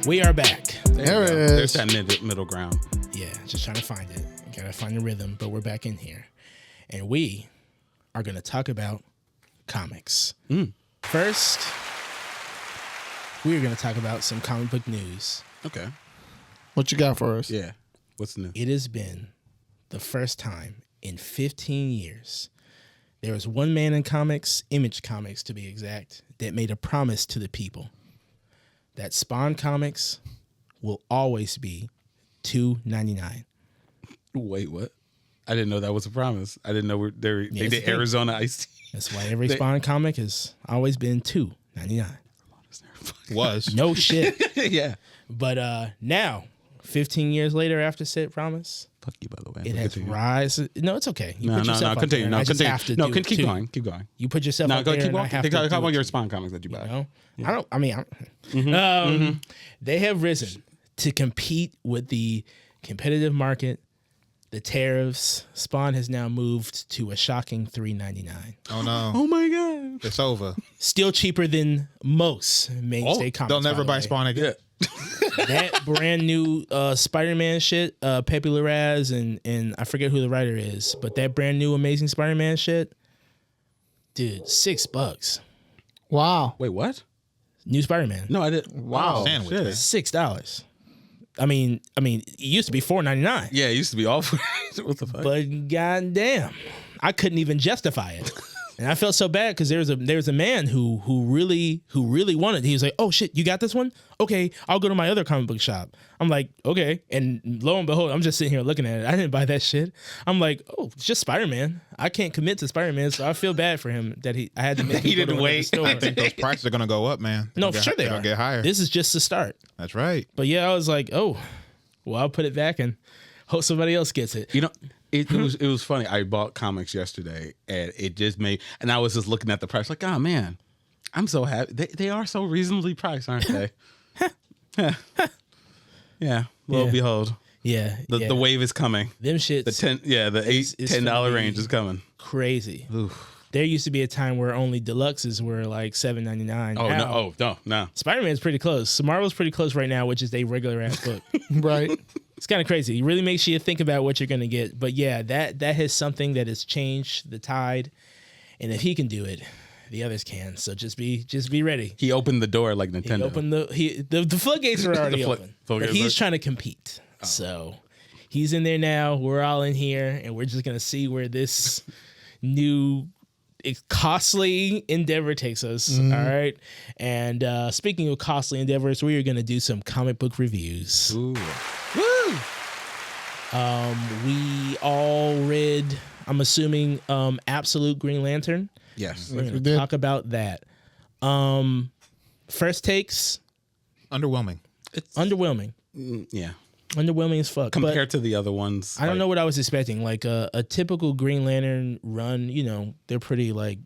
We are back. There it is. There's that middle ground. Yeah, just trying to find it. Gotta find the rhythm, but we're back in here. And we are going to talk about comics. First, we are going to talk about some comic book news. Okay. What you got for us? Yeah. What's new? It has been the first time in 15 years there was one man in comics, Image Comics to be exact, that made a promise to the people that Spawn Comics will always be $2.99. Wait, what? I didn't know that was a promise. I didn't know they did Arizona iced tea. That's why every Spawn comic has always been $2.99. Was. No shit. Yeah. But now, 15 years later after said promise, Fuck you, by the way. it has risen. No, it's okay. You No, put yourself out continue. there, and No, I just continue. have to No, do it keep too. going. Keep going. You put yourself No, out go there, keep and I going. have Take to how do about it your too. Spawn comics that you buy? You know? They have risen to compete with the competitive market, the tariffs. Spawn has now moved to a shocking $3.99. Oh no. Oh my god. It's over. Still cheaper than most mainstay comics. They'll never by the buy way. Spawn again. That brand new Spider-Man shit, Pepe Larraz and I forget who the writer is, but that brand new Amazing Spider-Man shit, dude, $6. Wow. Wait, what? New Spider-Man. No, I didn't. Wow. Sandwich, shit. man. $6. I mean, it used to be $4.99. Yeah, it used to be awful. What the fuck? But goddamn, I couldn't even justify it, and I felt so bad because there was a man who really wanted. He was like, "Oh shit, you got this one? Okay, I'll go to my other comic book shop." I'm like, "Okay," and lo and behold, I'm just sitting here looking at it. I didn't buy that shit. I'm like, "Oh, it's just Spider-Man. I can't commit to Spider-Man, so I feel bad for him that I had to make him He go to didn't another wait. store. I think those prices are gonna go up, man. No, for sure they are. They'll get higher. This is just the start. That's right. But yeah, I was like, "Oh, well, I'll put it back and hope somebody else gets it." You know, it was funny. I bought comics yesterday, and it just made. And I was just looking at the price, like, oh man, I'm so happy. They are so reasonably priced, aren't they? Yeah. Lo Yeah. behold, Yeah, the wave is coming. them shits. The $10 gonna be range is coming. Crazy. Oof. There used to be a time where only deluxes were like $7.99. Oh Now, no! Oh no! Spider-Man's pretty close. So Marvel's pretty close right now, which is a regular ass book. Right. It's kind of crazy. It really makes you think about what you're gonna get. But yeah, that is something that has changed the tide. And if he can do it, the others can. So just be ready. He opened the door like He Nintendo. opened the floodgates are already open. But floodgates he's are- trying to compete. So he's in there now. We're all in here, and we're just gonna see where this new costly endeavor takes us. All right. And speaking of costly endeavors, we are gonna do some comic book reviews. Ooh. Woo! We all read, I'm assuming, Absolute Green Lantern. Yes. We're we gonna did. talk about that. First takes, Underwhelming. It's underwhelming. yeah. Underwhelming as fuck. Compared to the other ones, I don't know what I was expecting. Like a typical Green Lantern run, they're pretty like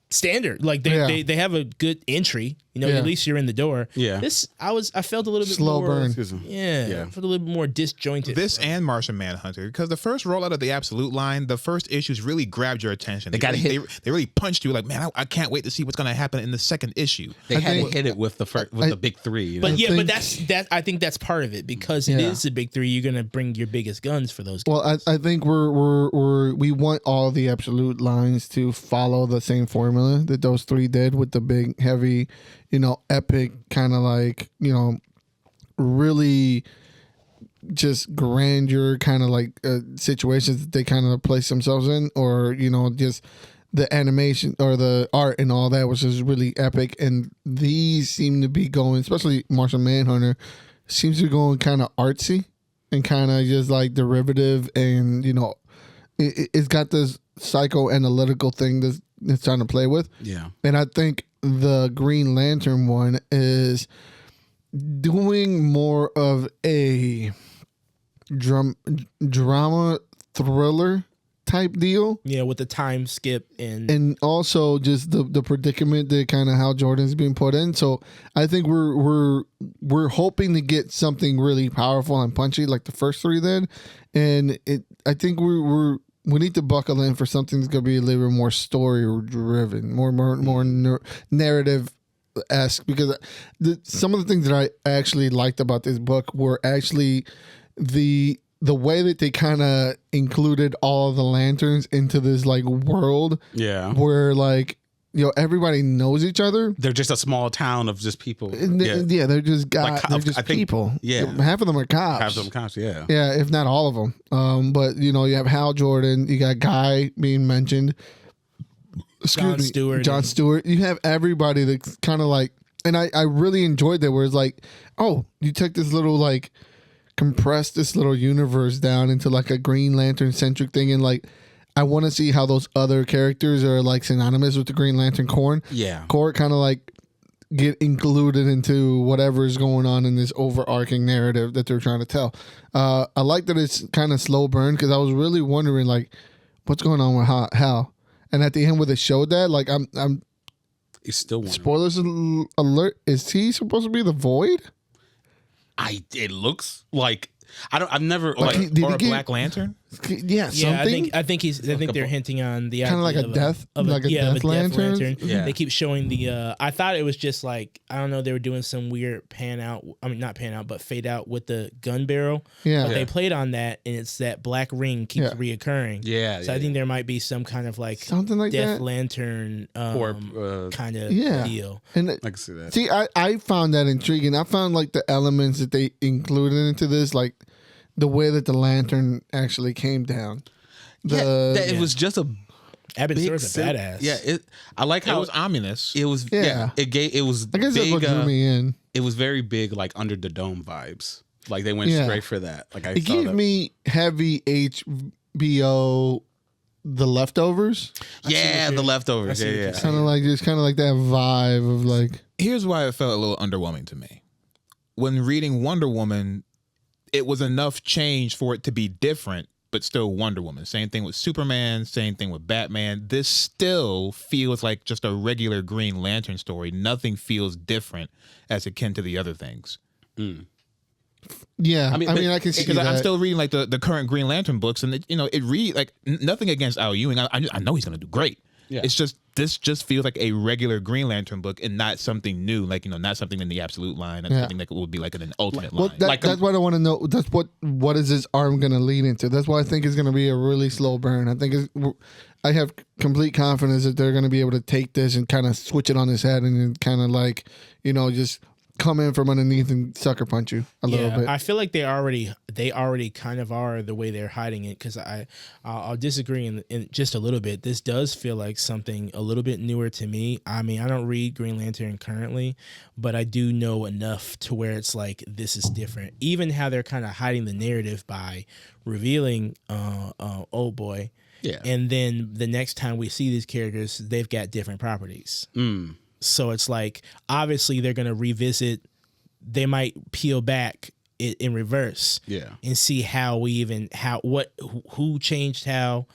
standard. Like they have a good entry. Yeah. At least you're in the door. Yeah. This I felt a little bit Slow more burn. Excuse me. Yeah, I felt a little bit more disjointed. This and Martian Manhunter, because the first rollout of the Absolute line, the first issues really grabbed your attention. They gotta really, hit- They really punched you like, man, I can't wait to see what's going to happen in the second issue. They had to hit it with the big three. You know? But think- but I think that's part of it because it is the big three. You're gonna bring your biggest guns for those. Well, I think we want all the Absolute lines to follow the same formula that those three did with the big, heavy, epic kind of like, really just grandeur kind of like situations that they kind of place themselves in, or just the animation or the art and all that, which is really epic. And these seem to be going, especially Martian Manhunter, seems to be going kind of artsy and kind of just like derivative, and it's got this psychoanalytical thing that's it's trying to play with. Yeah. And I think the Green Lantern one is doing more of a drama thriller type deal. Yeah, with the time skip And also just the predicament that kind of how Jordan's being put in. So I think we're hoping to get something really powerful and punchy like the first three did. And I think we need to buckle in for something that's going to be a little bit more story driven, more narrative esque because some of the things that I actually liked about this book were actually the way that they kind of included all of the lanterns into this like world. Yeah. Where like, everybody knows each other. They're just a small town of just people. Yeah, they're just guys. Like, they're just I think- people. yeah. Half of them are cops. Have some cops, yeah. Yeah, if not all of them. But you have Hal Jordan. You got Guy being mentioned. Jon Stewart. Jon Stewart. You have everybody that's kind of like, and I really enjoyed that. Where it's like, oh, you took this little like, compressed this little universe down into like a Green Lantern centric thing, and like, I want to see how those other characters are like synonymous with the Green Lantern Corps. Yeah. Corps kind of like get included into whatever's going on in this overarching narrative that they're trying to tell. I like that it's kind of slow burn because I was really wondering like, what's going on with Hal? And at the end where they showed that, like I'm He's still one. spoilers alert. Is he supposed to be the Void? It looks like I've never Like like did Or he a get- Black Lantern? Yeah, Yeah, something. I think they're hinting on the Kinda like idea a death- of like a of death lantern? Yeah. They keep showing the. I thought it was just like I don't know. They were doing some weird pan out. I mean, not pan out, but fade out with the gun barrel. Yeah. But Yeah. they played on that, and it's that black ring keeps Yeah. reoccurring. Yeah, So I think there might be some kind of like Something like Death that. Lantern Or, kind of Yeah. deal. And I can see that. see, I found that intriguing. I found like the elements that they included into this, like the way that the lantern actually came down. It was just a Abbott big Sword's a sim- badass. Yeah, I like It how was ominous. it was. Yeah. Yeah, it was. I guess that's big, what drew me in. It was very big, like Under the Dome vibes. Like they went Yeah. straight for that. Like I It saw gave that. me heavy HBO, The Leftovers. Yeah, the leftovers. I see what Yeah, you're yeah. Kind of like that vibe of like. Here's why it felt a little underwhelming to me. When reading Wonder Woman, it was enough change for it to be different, but still Wonder Woman. Same thing with Superman, same thing with Batman. This still feels like just a regular Green Lantern story. Nothing feels different as akin to the other things. Yeah, I mean, mean, but- I can see Because that. I'm still reading like the current Green Lantern books, and it read like nothing against Al Ewing. I know he's gonna do great. Yeah. It's just this just feels like a regular Green Lantern book and not something new, like not something in the Absolute line, and Yeah. something that would be like an ultimate Well, line. that's what I want to know. That's what is this arm going to lead into? That's why I think it's going to be a really slow burn. I have complete confidence that they're going to be able to take this and kind of switch it on his head and then kind of like, just come in from underneath and sucker punch you a little bit. I feel like they already kind of are the way they're hiding it because I'll disagree in just a little bit. This does feel like something a little bit newer to me. I mean, I don't read Green Lantern currently, but I do know enough to where it's like this is different. Even how they're kind of hiding the narrative by revealing Old Boy. Yeah. And then the next time we see these characters, they've got different properties. So it's like, obviously they're going to revisit, they might peel back it in reverse. Yeah. And see who changed how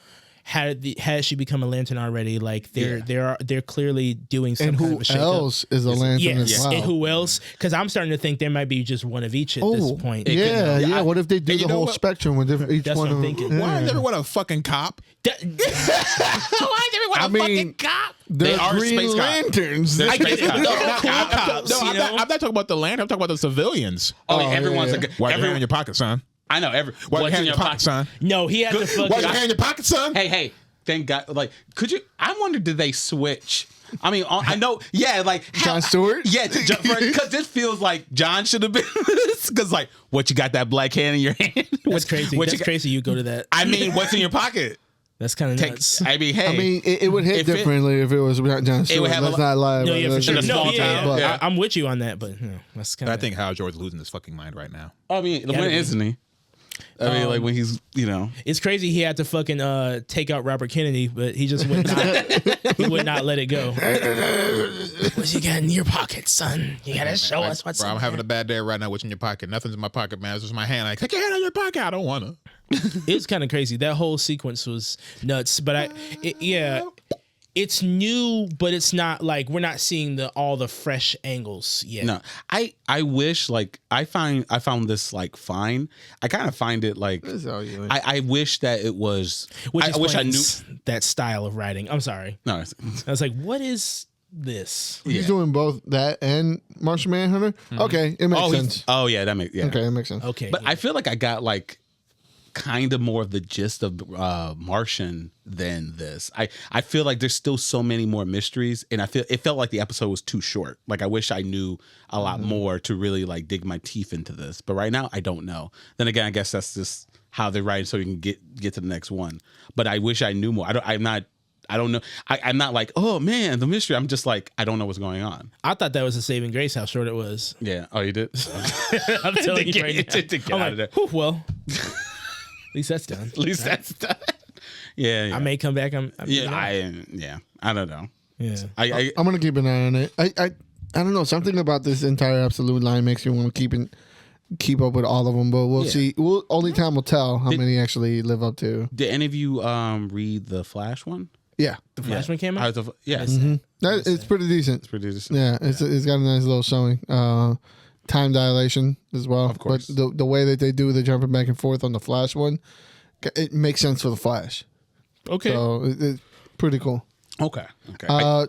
did she become a lantern already? Like they're clearly doing some and kind who of a shakeup. else is a lantern as well? And who else? Because I'm starting to think there might be just one of each at this point. Yeah. What if they do And the you know whole what? spectrum with each That's one what I'm of thinking. them? Why is everyone a fucking cop? Why is everyone I mean, cop? They're are Green space cops. Lanterns. I get it. cops. They're cool cops, I'm not talking about the land. I'm talking about the civilians. Everyone's yeah. like Wipe your hand in your pocket, son. I know Wipe your what's hand in in your pocket, son. No, he had to fucking. Wipe your hand in your pocket, son. Hey, thank God. Like, could you? I wonder, did they switch? I mean, I know. Yeah, like Jon Stewart? Yeah, because this feels like John should have been this. Because like, what you got that black hand in your hand? That's crazy. What you That's got- crazy. You go to that. I mean, what's in your pocket? That's kind of Take, nuts. I mean, hey. I mean, it would hit If it- differently if it was not Jon Stewart. would have Let's a- not lie. No, about yeah, that. for sure. In a No, small yeah, town. yeah. Yeah. I'm with you on that, but that's kind I of. think Hal Jordan's losing his fucking mind right now. I mean, Gotta when be. isn't he? I mean, like when he's, It's crazy. He had to fucking take out Robert Kennedy, but he just would not. He would not let it go. What you got in your pocket, son? You gotta show us what's. Bro, in I'm having a bad day right now. What's in your pocket? Nothing's in my pocket, man. It's just my hand. Like, take your hand out of your pocket. I don't want to. It's kind of crazy. That whole sequence was nuts. But it's new, but it's not like we're not seeing all the fresh angles yet. no. I wish like I found this like fine. I kind of find it like This is all you. I wish that it was. Which I wish I knew. explains that style of writing. I'm sorry. No, I was like, what is this. He's doing both that and Martian Manhunter. Okay, it makes sense. Oh yeah, that makes Okay, it makes sense. Okay, But I feel like I got like kind of more of the gist of Martian than this. I feel like there's still so many more mysteries, and it felt like the episode was too short. Like I wish I knew a lot more to really like dig my teeth into this. But right now I don't know. Then again, I guess that's just how they're writing so you can get to the next one. But I wish I knew more. I don't know. I'm not like, oh man, the mystery. I'm just like, I don't know what's going on. I thought that was a saving grace how short it was. Yeah. Oh, you did? I'm telling you right now. To get I'm out of there. Whew, well, at least that's done. At least that's done. Yeah. I may come back. I don't know. Yeah. I'm gonna keep an eye on it. I don't know. Something about this entire Absolute line makes me want to keep up with all of them, but we'll see. Only time will tell how many actually live up to. Did any of you read the Flash one? Yeah, The Flash one came out? Yes. it's pretty decent. It's pretty decent. Yeah, it's got a nice little showing. Time dilation as well. Of course. But the way that they do the jumping back and forth on the Flash one, it makes sense for the Flash. Okay. So it's pretty cool. Okay.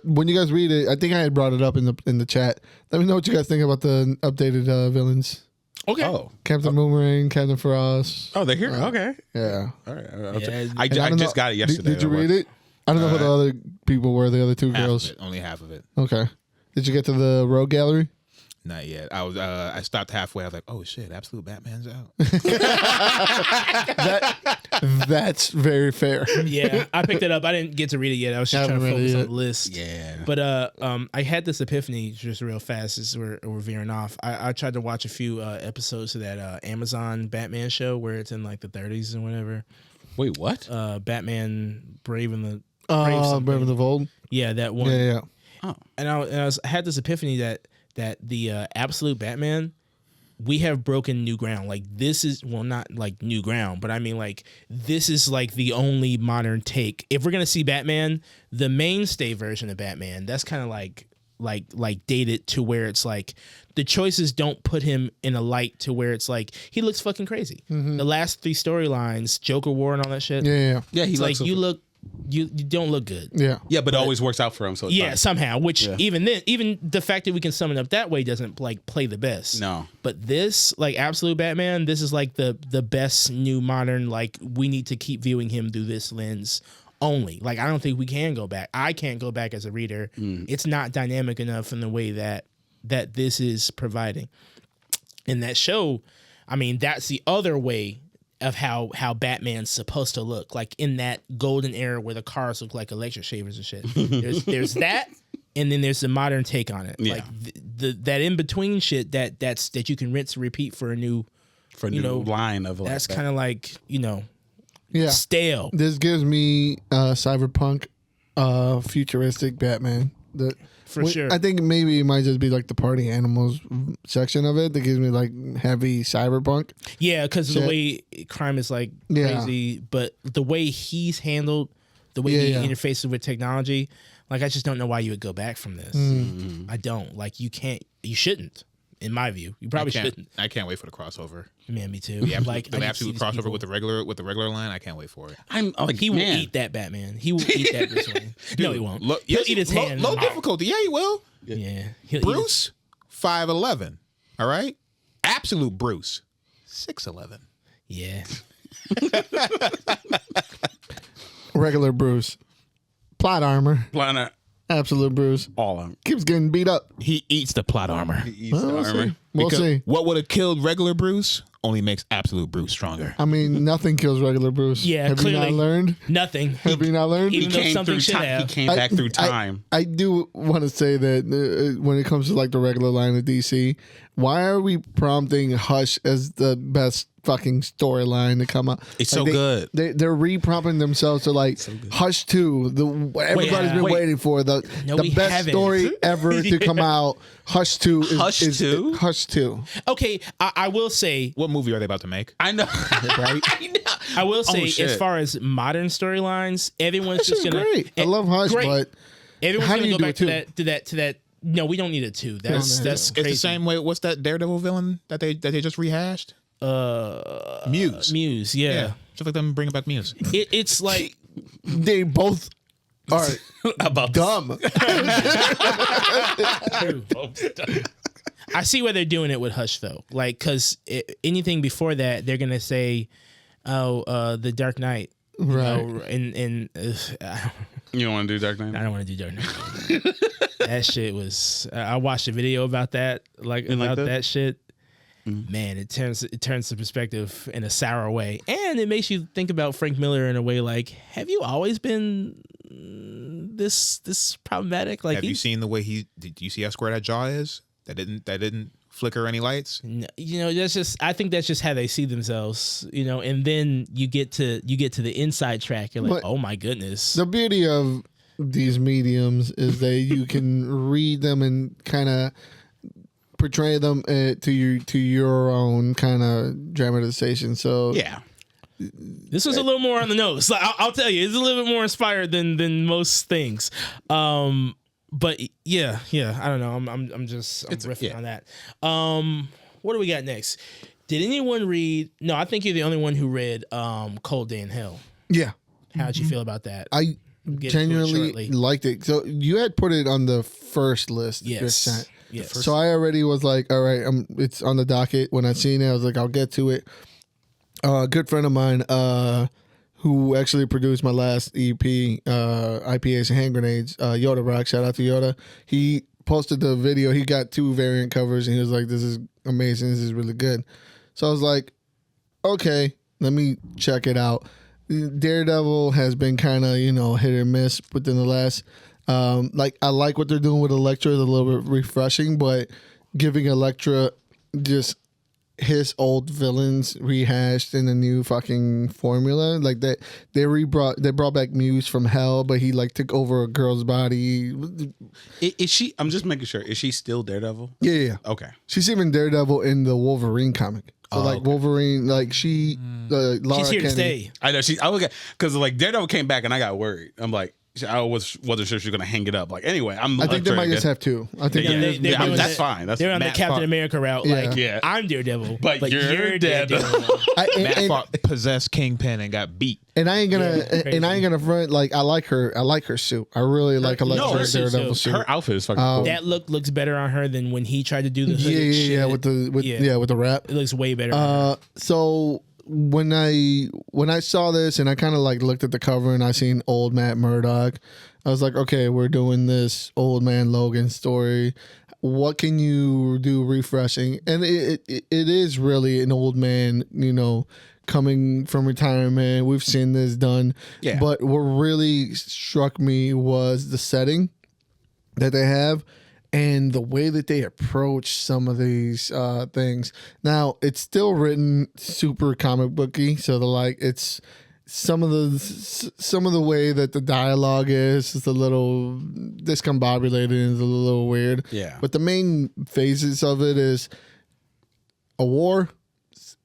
When you guys read it, I think I had brought it up in the chat. Let me know what you guys think about the updated villains. Okay. Oh. Captain Boomerang, Captain Frost. Oh, they're here. Okay. Yeah. All right. Yeah. I just got it yesterday. Did you read it? I don't know who the other people were. The other two Half girls. of it, only half of it. Okay. Did you get to the rogue gallery? Not yet. I stopped halfway. I was like, oh shit, Absolute Batman's out. That's very fair. Yeah, I picked it up. I didn't get to read it yet. I was just trying to focus on the list. Yeah. But I had this epiphany just real fast as we're veering off. I tried to watch a few episodes of that Amazon Batman show where it's in like the 30s and whatever. Wait, what? Batman Brave and the Brave and the Bold. Yeah, that one. Yeah. Oh. And I had this epiphany that the Absolute Batman, we have broken new ground. Like this is, well, not like new ground, but I mean like this is like the only modern take. If we're gonna see Batman, the mainstay version of Batman, that's kind of like dated to where it's like the choices don't put him in a light to where it's like he looks fucking crazy. The last 3 storylines, Joker War and all that shit. Yeah. It's like you don't look good. Yeah. Yeah, but it always works out for him. So it's fine. Somehow. Which even the fact that we can summon up that way doesn't like play the best. No. But this, like Absolute Batman, this is like the best new modern. Like we need to keep viewing him through this lens only. Like I don't think we can go back. I can't go back as a reader. It's not dynamic enough in the way that this is providing. In that show, I mean, that's the other way of how Batman's supposed to look, like in that golden era where the cars look like electric shavers and shit. There's that, and then there's the modern take on it, like that in between shit that you can rinse and repeat for a new line of that's kind of like Yeah. stale. This gives me cyberpunk, futuristic Batman. For sure. I think maybe it might just be like the party animals section of it that gives me like heavy cyberpunk. Yeah, because the way crime is like crazy, but the way he's handled, the way he interfaces with technology, like I just don't know why you would go back from this. I don't. Like you shouldn't. In my view, you probably shouldn't. I can't wait for the crossover. Man, me too. Yeah, Like the absolute crossover with the regular line. I can't wait for it. I'm like, he will eat that Batman. He will eat that Bruce Wayne. No, he won't. He'll eat his hand. Low difficulty. Yeah, he will. Yeah. Bruce, 5'11". All right. Absolute Bruce, 6'11". Yeah. Regular Bruce, plot armor. Planet Absolute Bruce all of them. keeps getting beat up. He eats the plot armor. We'll see. We'll see. What would have killed regular Bruce only makes Absolute Bruce stronger. I mean, nothing kills regular Bruce. Yeah, have clearly. you not learned? Nothing. Have you not learned? Even though something should have. He came back through time. I do want to say that when it comes to like the regular line of DC, why are we prompting Hush as the best fucking storyline to come out? It's like so good. They're re-prompting themselves to like Hush 2, everybody's been waiting for the best haven't. story ever to come out. Hush 2 is Hush 2? Hush 2. Okay, I will say. What movie are they about to make? I know. Right? I know. I will say, shit. as far as modern storylines, everyone's That's just just gonna. great. I love Hush, great. but Everyone's how do gonna you go do back it to that. No, we don't need a 2. That's crazy. It's the same way. What's that Daredevil villain that they just rehashed? Muse. Muse, yeah. Just like them bringing back Muse. It's like they both All right. About Dumb. I see why they're doing it with Hush though, like because anything before that, they're gonna say, "Oh, the Dark Knight." Right. You don't want to do Dark Knight? I don't want to do Dark Knight. That shit was. I watched a video about that, about that shit. Mm-hmm. Man, it turns the perspective in a sour way, and it makes you think about Frank Miller in a way like, have you always been this problematic? Like, have you seen the way did you see how square that jaw is? That didn't flicker any lights. You know, that's just. I think that's just how they see themselves. You know, and then you get to the inside track. You're like, oh my goodness. The beauty of these mediums is that you can read them and kind of portray them to your own kind of dramatization. So yeah, this was a little more on the nose. Like, I'll tell you, it's a little bit more inspired than most things. But yeah, I don't know. I'm riffing on that. What do we got next? Did anyone read? No, I think you're the only one who read Cold Day in Hell. Yeah. How'd you feel about that? I genuinely liked it. So you had put it on the first list. Yes. So I already was like, all right, it's on the docket. When I seen it, I was like, I'll get to it. A good friend of mine, who actually produced my last EP, IPAs and Hand Grenades, Yoda Rock, shout out to Yoda. He posted the video. He got 2 variant covers, and he was like, this is amazing. This is really good. So I was like, okay, let me check it out. Daredevil has been kind of, hit or miss within the last... I like what they're doing with Elektra. It's a little bit refreshing, but giving Elektra just his old villains rehashed in a new fucking formula. Like that, they brought back Muse from hell, but he took over a girl's body. Is she? I'm just making sure. Is she still Daredevil? Yeah. Okay. She's even Daredevil in the Wolverine comic. So okay. Wolverine, she, Laura she's here Kenny, to stay. I know I was because Daredevil came back and I got worried. I'm like. I wasn't sure she was going to hang it up. I think they might just have 2. I think that's fine. They're on the Captain America route. I'm Daredevil, but you're Daredevil. Matt possessed Kingpin and got beat. And I ain't gonna front. I like her suit. I really like Daredevil suit. Her outfit is fucking cool. That looks better on her than when he tried to do the hooded shit. with the wrap. It looks way better. So when I saw this and I kind of looked at the cover and I seen old Matt Murdock, I was like, okay, we're doing this old man Logan story. What can you do refreshing? And it is really an old man, coming from retirement. We've seen this done. Yeah. But what really struck me was the setting that they have and the way that they approach some of these things. Now, it's still written super comic booky, so it's some of the way that the dialogue is a little discombobulated and is a little weird. Yeah. But the main phases of it is a war.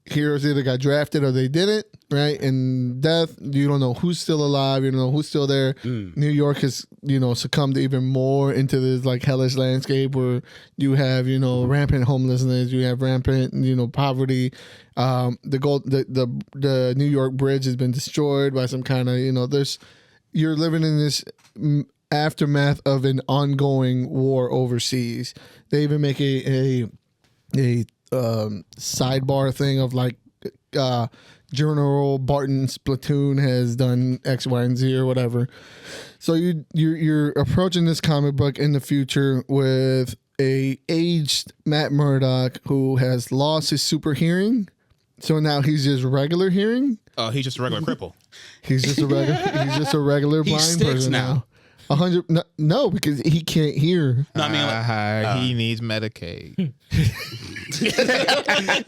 Heroes either got drafted or they didn't, right? And death, you don't know who's still alive, you don't know who's still there. New York has, succumbed even more into this hellish landscape where you have, rampant homelessness, you have rampant, poverty. The New York Bridge has been destroyed by some kind of, you're living in this aftermath of an ongoing war overseas. They even make a sidebar thing of General Barton's platoon has done X, Y, and Z or whatever. So you're approaching this comic book in the future with a aged Matt Murdock who has lost his super hearing. So now he's just regular hearing. Oh, he's just a regular cripple. He's just a regular blind person now. 100 no, because he can't hear. No, I mean, he needs Medicaid.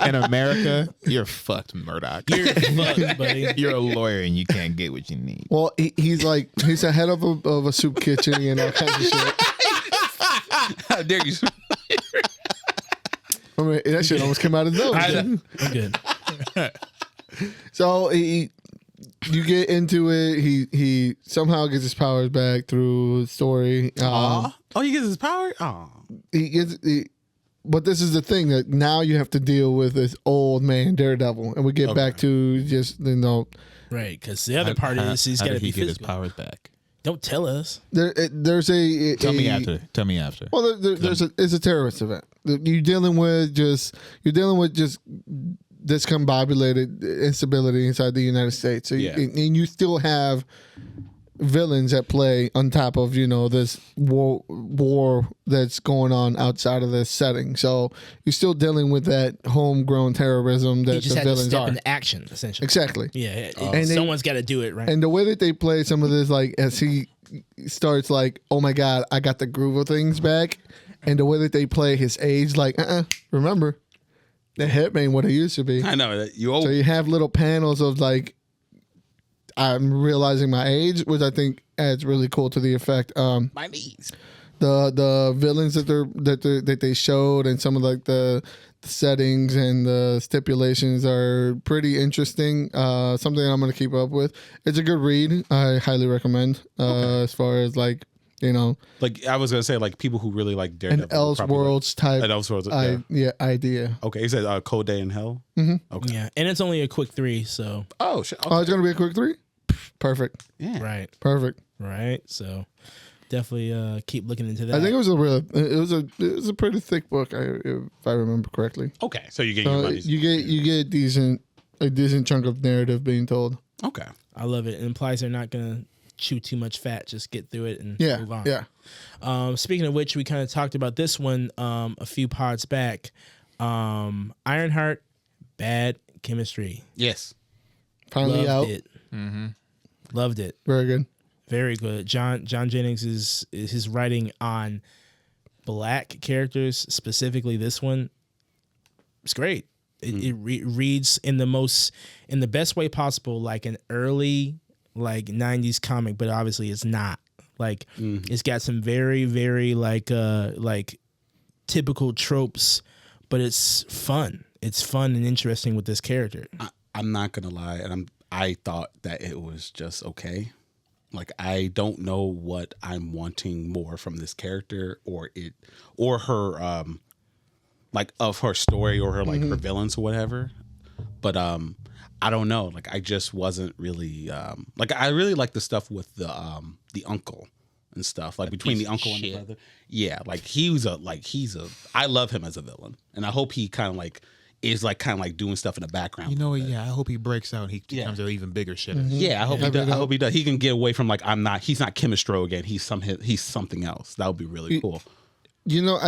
In America, you're fucked, Murdoch. You're fucked, buddy. You're a lawyer and you can't get what you need. Well, he's a head of a soup kitchen and all kinds of shit. How dare you? I mean, that shit almost came out of his nose. I'm good. So you get into it. He somehow gets his powers back through the story. He gets his power? But this is the thing that now you have to deal with this old man Daredevil, and we get back to just right, because the other part is he's got to be get his physical. powers back. Don't tell us. There's a Tell me after. Tell me after. Well, it's a terrorist event. You're dealing with just discombobulated instability inside the United States. So and you still have villains at play on top of this war that's going on outside of this setting. So you're still dealing with that homegrown terrorism that He just the had to villains step are. into action, essentially. Exactly. Yeah, And someone's got to do it, right? And the way that they play some of this, like as he starts, like, oh my god, I got the groove of things back, and the way that they play his age, like, remember, the hip ain't what it used to be. I know that you. So you have little panels of like, I'm realizing my age, which I think adds really cool to the effect. My knees. The villains that they showed and some of like the settings and the stipulations are pretty interesting. Something I'm gonna keep up with. It's a good read. I highly recommend. As far as like like I was gonna say, like people who really like Daredevil, an Elseworlds type an Elseworlds, idea. Okay, you said Cold Day in Hell. Mm-hmm. Okay. Yeah, and it's only a quick 3, so Oh shit. Okay. Oh, it's gonna be a quick 3. Perfect. Yeah. right, Perfect. so definitely keep looking into that. I think it was a pretty thick book, if I remember correctly. Okay, so you get your So money. you get a decent chunk of narrative being told. Okay. I love it. It implies they're not gonna chew too much fat. Just get through it and move on. Yeah. Speaking of which, we kind of talked about this one a few pods back. Ironheart, bad chemistry. Yes. Finally Loved out. it. Loved it. Very good. Very good. John Jennings is his writing on black characters, specifically this one. It's great. It reads in the best way possible, like an early 90s comic, but obviously it's not. Like it's got some very, very like typical tropes, but it's fun. It's fun and interesting with this character. I'm not gonna lie, and I thought that it was just okay. Like I don't know what I'm wanting more from this character or her like of her story or her like her villains or whatever. But I don't know. Like I just wasn't really like I really like the stuff with the uncle and stuff. Like between the uncle and the brother. Yeah, like he's a I love him as a villain. And I hope he kind of like is like kind of like doing stuff in the background. You know what? Yeah, I hope he breaks out and he becomes an even bigger shitter. Yeah, I hope he does. I hope he does. He can get away from like he's not Chemistro again. He's something else. That would be really cool. You know,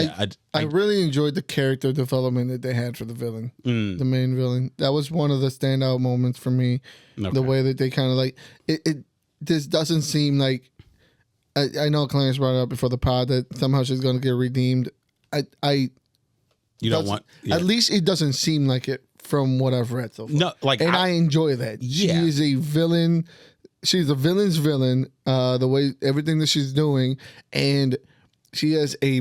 I really enjoyed the character development that they had for the villain, the main villain. That was one of the standout moments for me. Okay. The way that they kind of like it. This doesn't seem like I know Clarence brought it up before the pod that somehow she's going to get redeemed. You don't want at least it doesn't seem like it from what I've read so far. No, like I enjoy that. Yeah. She is a villain. She's a villain's villain. The way everything that she's doing, and she has a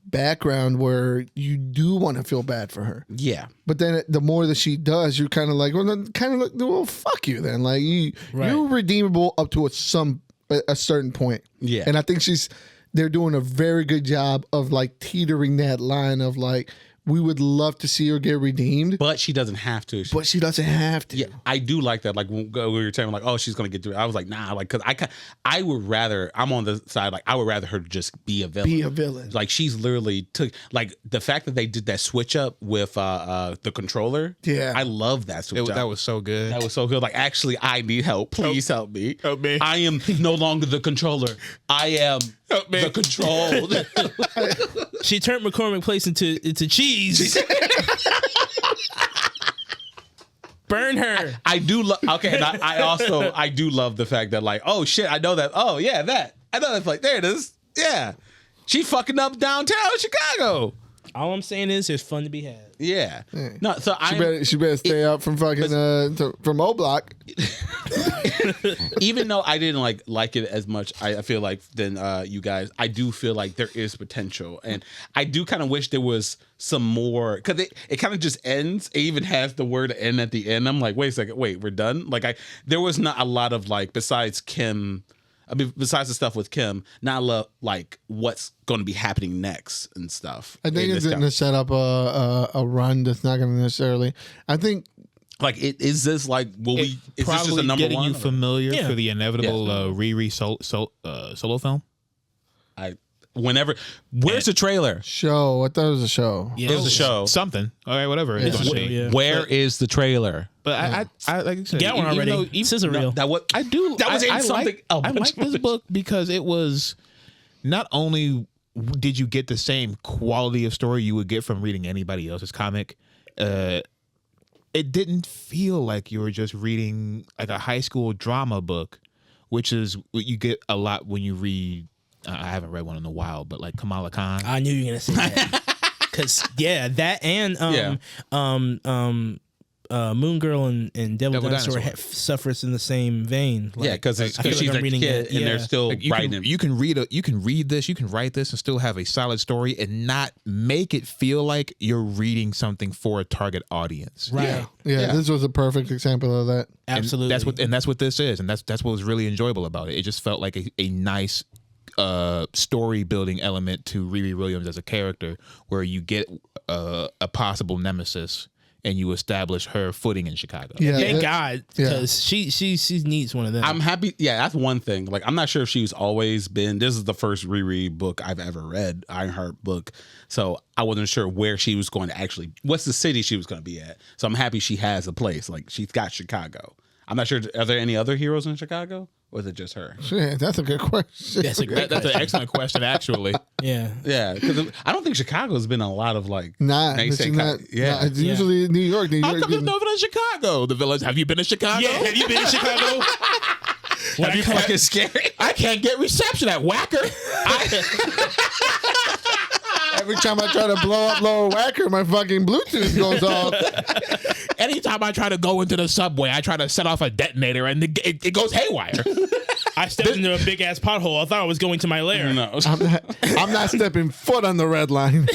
background where you do want to feel bad for her. Yeah. But then the more that she does, you're kind of like, well, fuck you then. Like you're redeemable up to a certain point. Yeah. And I think they're doing a very good job of like teetering that line of like, we would love to see her get redeemed, but she doesn't have to. But she doesn't have to. Yeah, I do like that. Like when we were telling, like, oh, she's gonna get through it. I was like, nah, like, cause I would rather. I'm on the side, like, I would rather her just be a villain. Be a villain. Like she's literally took like the fact that they did that switch up with the controller. Yeah, I love that switch up. That was so good. That was so good. Like, actually, I need help. Please help me. Help me. I am no longer the controller. I am the control. She turned McCormick Place into cheese. Burn her. I do love. Okay, and I do love the fact that like, oh shit, I know that. Oh yeah, that I know that. Like there it is. Yeah, she fucking up downtown Chicago. All I'm saying is there's fun to be had. Yeah. No, so she better stay up from fucking from O Block. Even though I didn't like it as much, I feel like than you guys, I do feel like there is potential, and I do kind of wish there was some more because it kind of just ends. It even has the word "end" at the end. I'm like, wait a second, wait, we're done. Like there was not a lot of like besides Kim. I mean, besides the stuff with Kim, not a lot like what's going to be happening next and stuff. I think it's going to set up a run that's not going to necessarily. I think Like, is this like will we? Is this just Probably a number getting one? you familiar Yeah. for the inevitable Riri solo film. Where's the trailer? Show. I thought it was a show. Yeah. There's a show. Something. All right, whatever. It's It's a gonna show, be. yeah. Where is the trailer? But I like I said, Got one even already. though- even- Sizzle reel. That what? I do. That was in I something. I like this book because it was not only did you get the same quality of story you would get from reading anybody else's comic, it didn't feel like you were just reading like a high school drama book, which is what you get a lot when you read. I haven't read one in a while, but like Kamala Khan. I knew you were gonna say that. Cause that and Moon Girl and Devil Dinosaur suffers in the same vein. Like, Because I feel she's like a I'm reading kid it. and they're still Like, writing. you can read this, you can write this, and still have a solid story, and not make it feel like you're reading something for a target audience. Right. Yeah, this was a perfect example of that. And Absolutely. that's what this is, and that's what was really enjoyable about it. It just felt like a nice story building element to Riri Williams as a character, where you get a possible nemesis and you establish her footing in Chicago. Yeah, Thank that- God, because she needs one of them. I'm happy. Yeah, that's one thing. Like, I'm not sure if she's always been. This is the first Riri book I've ever read, Ironheart book. So I wasn't sure where she was going to actually. What's the city she was going to be at? So I'm happy she has a place. Like, she's got Chicago. I'm not sure. Are there any other heroes in Chicago, or is it just her? Shit, that's a good question. That's a great. That's an excellent question, actually. Yeah. Yeah, because I don't think Chicago's been a lot of like. Nah, they it's say not. yeah. Nah, it's usually New York. New How York. come there's nothing in Chicago? The village. Have you been to Chicago? Yeah. Have you been to Chicago? Have you fucking scary? I can't get reception at Whacker. Every time I try to blow up Lower Whacker, my fucking Bluetooth goes off. Anytime I try to go into the subway, I try to set off a detonator and it goes haywire. I stepped into a big ass pothole. I thought I was going to my lair. No. I'm not stepping foot on the red line.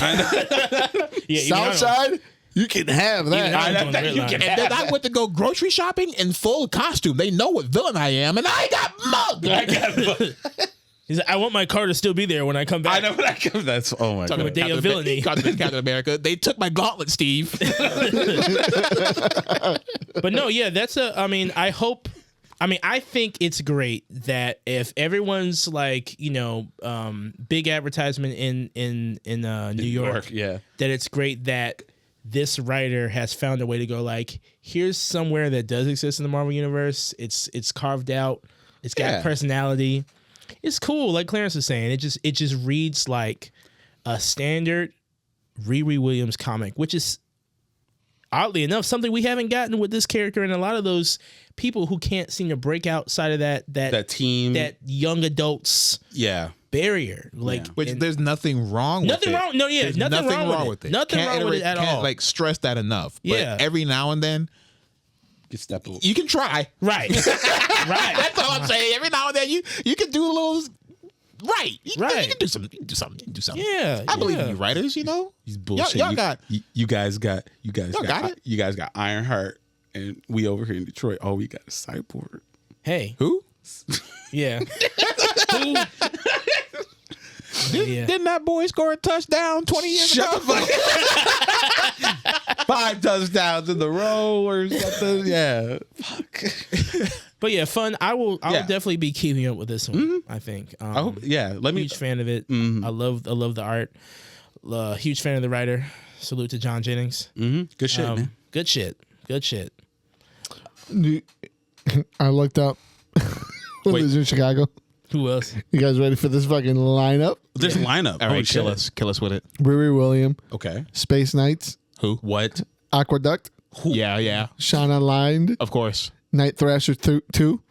Yeah, South side, you can have that. I know. And then I went to go grocery shopping in full costume. They know what villain I am, and I got mugged. He's like, I want my car to still be there when I come back. I know what I come. That's oh my Talking god. about Day of villainy. Captain America. They took my gauntlet, Steve. But no, yeah, that's a. I mean, I hope. I mean, I think it's great that if everyone's like, big advertisement in New York, Yeah. that it's great that this writer has found a way to go like, here's somewhere that does exist in the Marvel universe. It's carved out. It's got Yeah. personality. It's cool, like Clarence was saying. It just reads like a standard Riri Williams comic, which is oddly enough something we haven't gotten with this character and a lot of those people who can't seem to break outside of that team. that young adults Yeah. barrier. Like Which and there's nothing wrong with it. nothing wrong. No, yeah, There's nothing wrong with it. Nothing Can't wrong with it at can't, all. like stress that enough. But Yeah. every now and then Get step a little. you can try. Right. Right. That's all I'm saying. Every now and then you can do a little right. You Right. can do something. You can do something. You can do something. Yeah. I believe yeah. in you writers, He's bullshit. Y'all got you guys got it. You guys got Ironheart, and we over here in Detroit. All we got is Cyborg. Hey. who? Yeah. Who? Yeah. Didn't that boy score a touchdown 20 years ago? 5 touchdowns in the row or something. Yeah. Fuck. But yeah, fun. I will Yeah. definitely be keeping up with this one. I think. I hope. Yeah. Let me. Huge fan of it. I love the art. Huge fan of the writer. Salute to John Jennings. Good shit, man. Good shit. Good shit. I looked up who lives in Chicago. Who else? You guys ready for this fucking lineup? This lineup. All right, kill us with it. Riri William, Okay. Space Knights, Who? What? Aqueduct, Yeah, Shauna Lined, of course. Night Thrasher 2,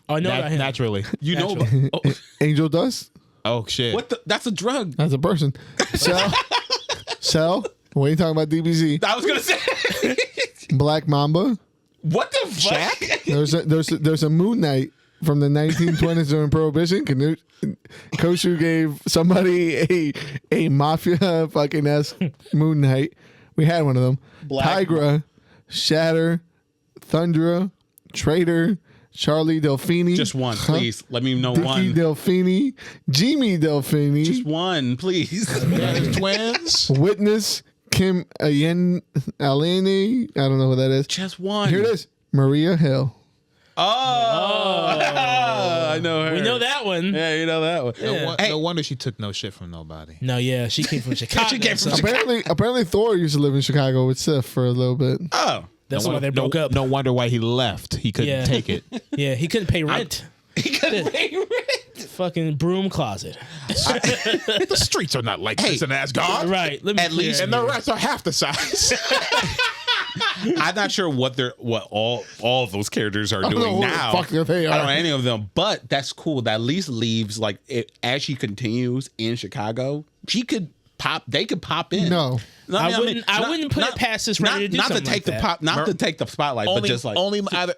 Oh, I know about him. Naturally. You know. Naturally. Oh, Angel Dust. Oh shit. what the? That's a drug. That's a person. Cell. What are you talking about? DBZ. I was gonna say. Black Mamba. What the fuck? There's a Moon Knight from the 1920s during Prohibition. Koshu gave somebody a mafia fucking esque Moon Knight. We had one of them. Black Tigra, Shatter, Thundra, Traitor, Charlie Delfini. Just one, please. Let me know Dicky one. Delfini, Jimmy Delfini, Just one, please. Twins. Witness, Kim Aleni. I don't know who that is. Just one. Here it is. Maria Hill. I know her. We know that one. Yeah, you know that one. No wonder she took no shit from nobody. No, yeah, she came from Chicago. She came from so Apparently Thor used to live in Chicago with Sif for a little bit. Oh. that's why they broke up. No wonder why he left. He couldn't take it. Yeah, he couldn't pay rent. He couldn't pay rent. Fucking broom closet. The streets are not like this in Asgard. Right. Let me At least- And the rest are half the size. I'm not sure what all of those characters are don't know doing who the now. fuck they I don't are. know any of them, but that's cool. That at least leaves like as she continues in Chicago, she could pop. They could pop in. No. I wouldn't put it past this writer to do not to something take like the that. pop, not to take the spotlight, but just like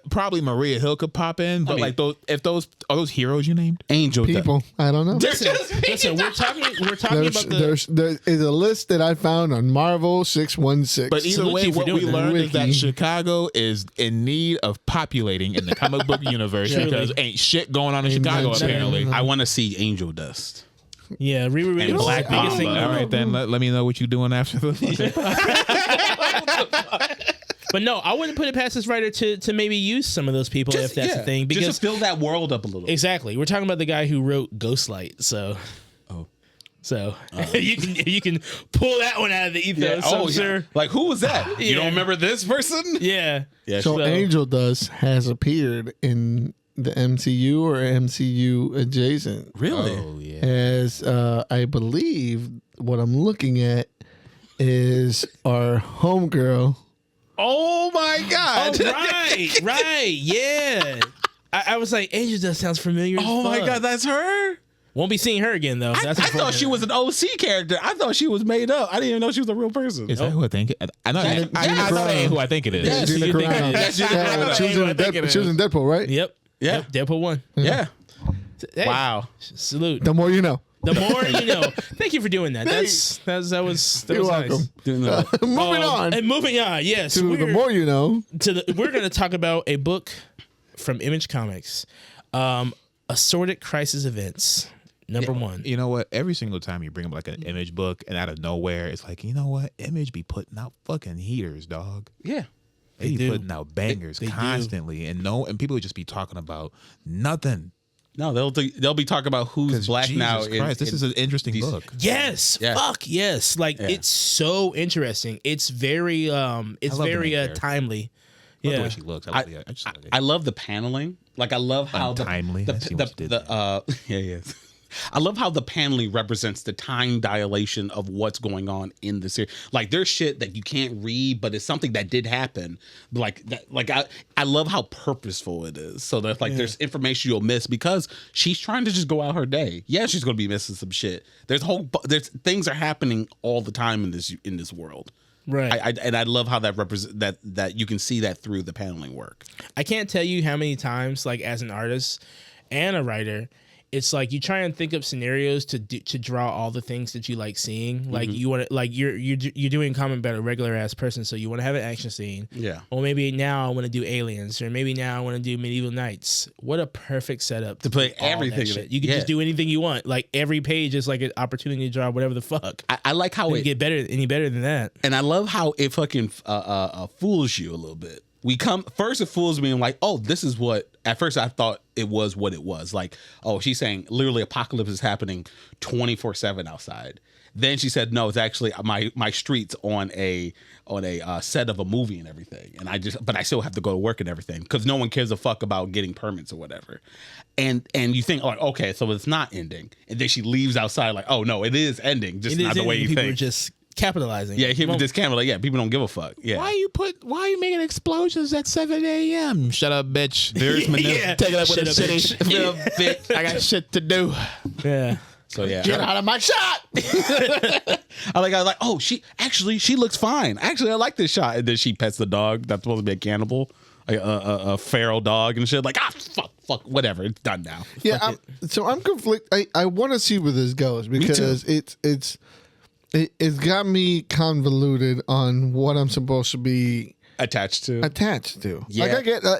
probably Maria Hill could pop in, but mean- like those are those heroes you named? Angel People. I don't know. Listen, we're talking about There is a list that I found on Marvel 616. But either Salute way, you for what we doing that. learned is that Wiki. Chicago is in need of populating in the comic book universe because ain't shit going on in Chicago Amen. apparently. I want to see Angel Dust. Yeah, Riri And was Black the biggest thing. Mamba. All right, then let me know what you're doing after the. But no, I wouldn't put it past this writer to maybe use some of those people if that's the thing. Because just to fill that world up a little. exactly, we're talking about the guy who wrote Ghostlight. So, you can pull that one out of the ethos. I'm sure. Like who was that? You don't remember this person? Yeah. Yeah. So Angel Dust has appeared in the MCU or MCU adjacent. Really? Oh yeah. As I believe what I'm looking at is our homegirl. Oh my God! Right, yeah. I was like, Angel Dust sounds familiar. as Oh my fuck. God, that's her. Won't be seeing her again though. I That's thought she was an OC character. I thought she was made up. I didn't even know she was a real person. Is that who I think? I know. I know who I think it is. Yes, Gina you think Carano. it is. Yeah, she was in Deadpool, right? Yep. Yeah. Yep, Deadpool 1. Yeah. Hey, Wow. Salute. The more you know. The more you know. Thank you for doing that. That was You're nice. welcome. Moving on And moving on. Yes. to the more you know. We're going to talk about a book from Image Comics, Assorted Crisis Events, number 1. You know what? Every single time you bring up like an Image book and out of nowhere, it's like, you know what? Image be putting out fucking heaters, dog. Yeah. They be do. putting out bangers They do. constantly, and people would just be talking about nothing. No, they'll be talking about who's black Jesus now. Christ, this is an interesting book. Yes. Yeah. Fuck yes. Like it's so interesting. It's very love the main character. timely. I love the Yeah. way she looks. I just love it. I love the paneling. Like I love how Untimely. I see what you did yeah. I love how the paneling represents the time dilation of what's going on in the series. Like there's shit that you can't read, but it's something that did happen. Like that. Like I love how purposeful it is. So that like there's information you'll miss because she's trying to just go out her day. Yeah, she's gonna be missing some shit. There's things are happening all the time in this world. Right. I love how that that you can see that through the paneling work. I can't tell you how many times, like as an artist and a writer, it's like you try and think of scenarios to draw all the things that you like seeing. Like you want to, like you're doing comic about a regular ass person, so you want to have an action scene. Yeah. Or maybe now I want to do aliens, or maybe now I want to do medieval knights. What a perfect setup To put all that everything in shit. it. You can Yeah. just do anything you want. Like every page is like an opportunity to draw whatever the fuck. I like how Couldn't get any better than that. and I love how it fucking fools you a little bit. First it fools me and like, oh, this is what, at first I thought it was what it was. Like, oh, she's saying literally apocalypse is happening 24/7 outside. Then she said, no, it's actually my street's on a set of a movie and everything. And but I still have to go to work and everything because no one cares a fuck about getting permits or whatever. And you think, like, okay, so it's not ending. And then she leaves outside like, oh no, it is ending, just not the way you people think. are just capitalizing. Yeah, people just camera like, yeah, people don't give a fuck. Yeah. Why are you making explosions at 7 a.m.? Shut up, bitch. There's my Yeah. Take it up with Shut the up, city. bitch. I got shit to do. Yeah. So yeah. Get out of my shot. I was like, oh, she looks fine. Actually, I like this shot. And then she pets the dog that's supposed to be a cannibal, a feral dog and shit. Like, fuck, whatever. It's done now. Yeah, so I'm conflicted. I want to see where this goes because it's got me convoluted on what I'm supposed to be Attached to. Yeah.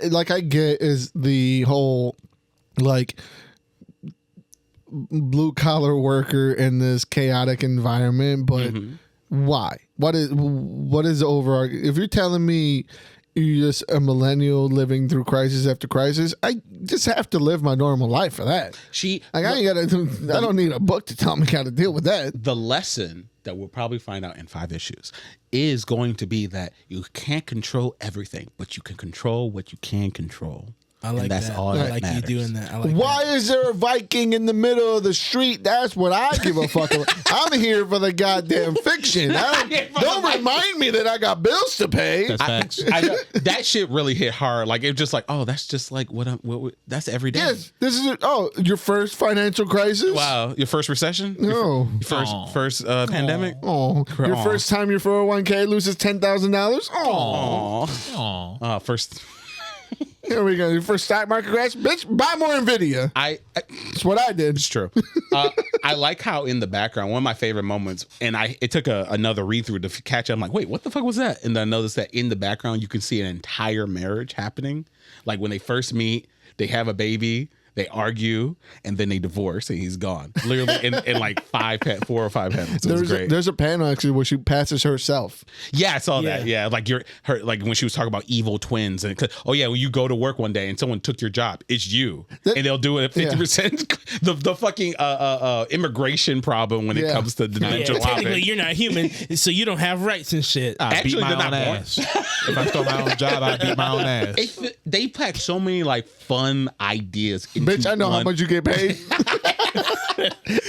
Like I get is the whole like blue collar worker in this chaotic environment, but why? What is the overarching? If you're telling me you're just a millennial living through crisis after crisis. I just have to live my normal life for that. I don't need a book to tell me how to deal with that. The lesson that we'll probably find out in 5 issues is going to be that you can't control everything, but you can control what you can control. I like and that's that. all I that like matters. you doing that. I like Why that. is there a Viking in the middle of the street? That's what I give a fuck about. I'm here for the goddamn fiction. Don't remind me that I got bills to pay. That's facts. That shit really hit hard. Like it just like, oh, that's just like that's every day. Yes, this is your first financial crisis. Wow, your first recession? No. Your first pandemic? Oh, your first time your 401k loses $10,000. Oh, First. Here we go. Your first stock market crash, bitch. Buy more Nvidia. That's what I did. It's true. I like how in the background, one of my favorite moments, and it took another read through to catch up. I'm like, wait, what the fuck was that? And then I noticed that in the background, you can see an entire marriage happening. Like when they first meet, they have a baby, they argue, and then they divorce, and he's gone. Literally in like 4 or 5 panels. It was great. There's a panel actually where she passes herself. Yeah, I saw that. Yeah, like like when she was talking about evil twins, and when you go to work one day and someone took your job, it's you, and they'll do it at 50%. The fucking immigration problem when it comes to dimensional technically, you're not human, so you don't have rights and shit. Actually, they're not born. ass. If I stole my own job, I'd beat my own ass. They pack so many like fun ideas. Bitch, I know how much you get paid.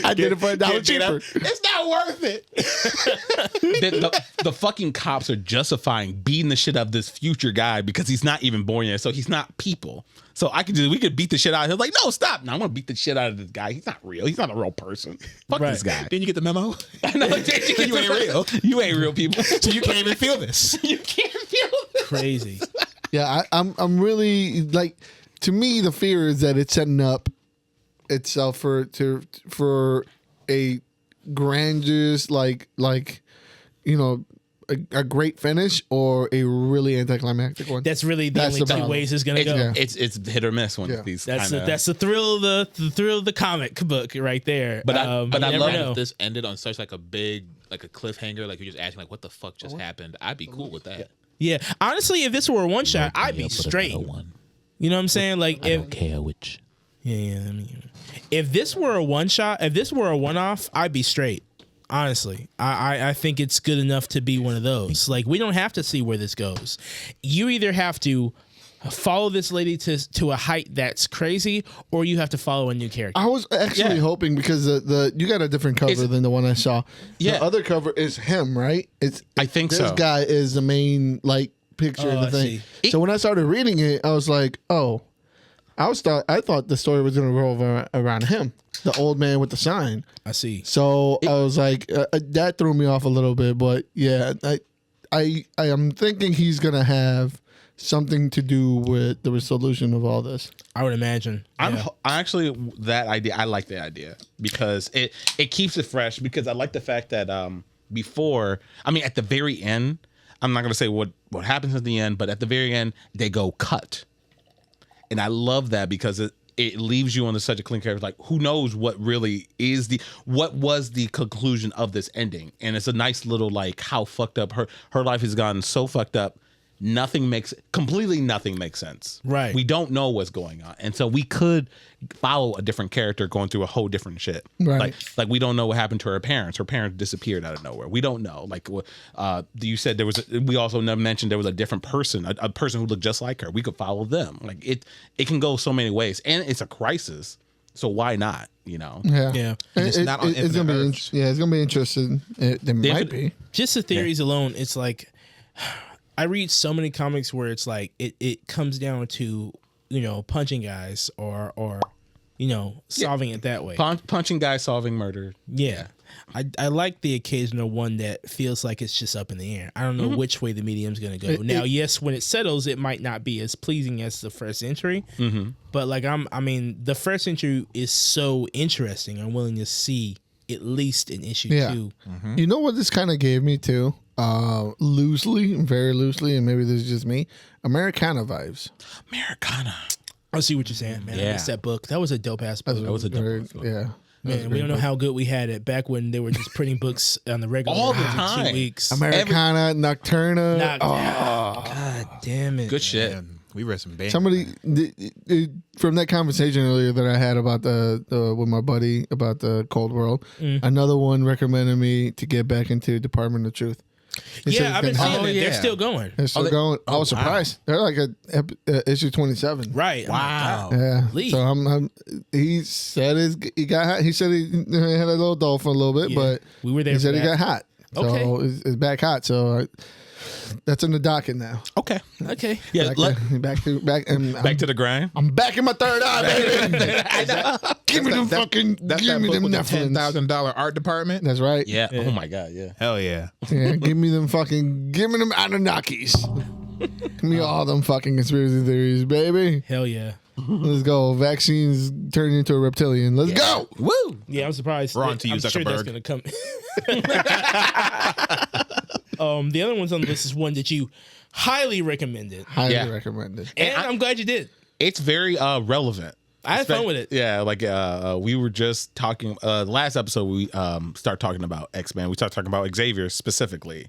I did it for $1 cheaper. It's not worth it. the fucking cops are justifying beating the shit out of this future guy because he's not even born yet, so he's not people. So we could beat the shit out of him. Like, no, stop. No, I'm gonna beat the shit out of this guy. He's not real. He's not a real person. Fuck this guy. Didn't you get the memo? I know. You ain't real. You ain't real people. So you can't even feel this. You can't feel this. Crazy. Yeah, I'm really like. To me, the fear is that it's setting up itself for a grandiose a great finish or a really anticlimactic one. That's really the only two ways it's gonna go. Yeah. It's hit or miss when these. That's the thrill of the comic book right there. But I love know. if this ended on such like a big a cliffhanger, like you're just asking like what the fuck just happened. I'd be cool with that. Yeah, honestly, if this were a one shot, I'd be straight. You know what I'm saying? Like, I don't care which. Yeah. I mean, if this were a one shot, if this were a one off, I'd be straight. Honestly, I think it's good enough to be one of those. Like, we don't have to see where this goes. You either have to follow this lady to a height that's crazy, or you have to follow a new character. I was actually hoping because the you got a different cover than the one I saw. Yeah. The other cover is him, right? I think this so. This guy is the main picture of the thing. So when I started reading it, I was like, oh, I thought the story was going to revolve around him, the old man with the sign. I see. So I was like, that threw me off a little bit, but yeah, I am thinking he's going to have something to do with the resolution of all this. I would imagine. I actually that idea. I like the idea because it keeps it fresh. Because I like the fact that at the very end, I'm not going to say what happens at the end, but at the very end they go cut, and I love that because it leaves you on such a clean character. Like, who knows what really is what was the conclusion of this ending? And it's a nice little how fucked up her life has gotten so fucked up. Completely nothing makes sense. Right. We don't know what's going on. And so we could follow a different character going through a whole different shit. Right. Like we don't know what happened to her parents. Her parents disappeared out of nowhere. We don't know. You said we also mentioned there was a different person, a person who looked just like her. We could follow them. Like it can go so many ways. And it's a crisis. So why not? You know? Yeah. It's not on it's gonna be Earths. it's gonna be interesting. It might be. Just the theories alone, it's like I read so many comics where it's like it comes down to, punching guys or solving it that way. Punching guys, solving murder. Yeah. I like the occasional one that feels like it's just up in the air. I don't know which way the medium's going to go. Now, yes, when it settles, it might not be as pleasing as the first entry. Mm-hmm. But the first entry is so interesting. I'm willing to see at least an issue 2. Mm-hmm. You know what this kind of gave me too? Very loosely, and maybe this is just me. Americana vibes. Americana. I see what you're saying, man. Yeah. I missed that book. That was a dope ass book. That was a dope book. Yeah. Man, we don't know how good we had it back when they were just printing books on the regular All the every time. 2 weeks. Americana, Nocturna. God God damn it. Good shit. Man, we read some bangers. Somebody from that conversation earlier that I had about the with my buddy about the Cold World, another one recommended me to get back into Department of Truth. He said Yeah, it's I've been getting seeing hot. it. yeah. They're still going. They're still going. I was surprised. They're like issue 27. Right. Wow. Yeah. Lee. So he said he got hot. He said he had a little dull for a little bit, Yeah. but We were there he for said he that. got hot. So Okay. it's back hot. So that's in the docket now. Okay. Okay. Yeah. Back to The grind. I'm back in my third eye, baby. Give me them fucking. That's Give that me book them with the Nephilim. $10,000 art department. That's right. Yeah. Oh my God. Yeah. Hell yeah. Yeah, give me them Anunnakis. Give me all them fucking conspiracy theories, baby. Hell yeah. Let's go. Vaccines turning into a reptilian. Let's go. Woo. Yeah, I'm surprised. We're on to you, I'm sure that's Zuckerberg. going to come. The other ones on the list is one that you highly recommended. Highly Yeah. recommended. And I'm glad you did. It's very relevant. I had fun with it. Yeah, like we were just talking last episode. We start talking about X-Men. We start talking about Xavier specifically,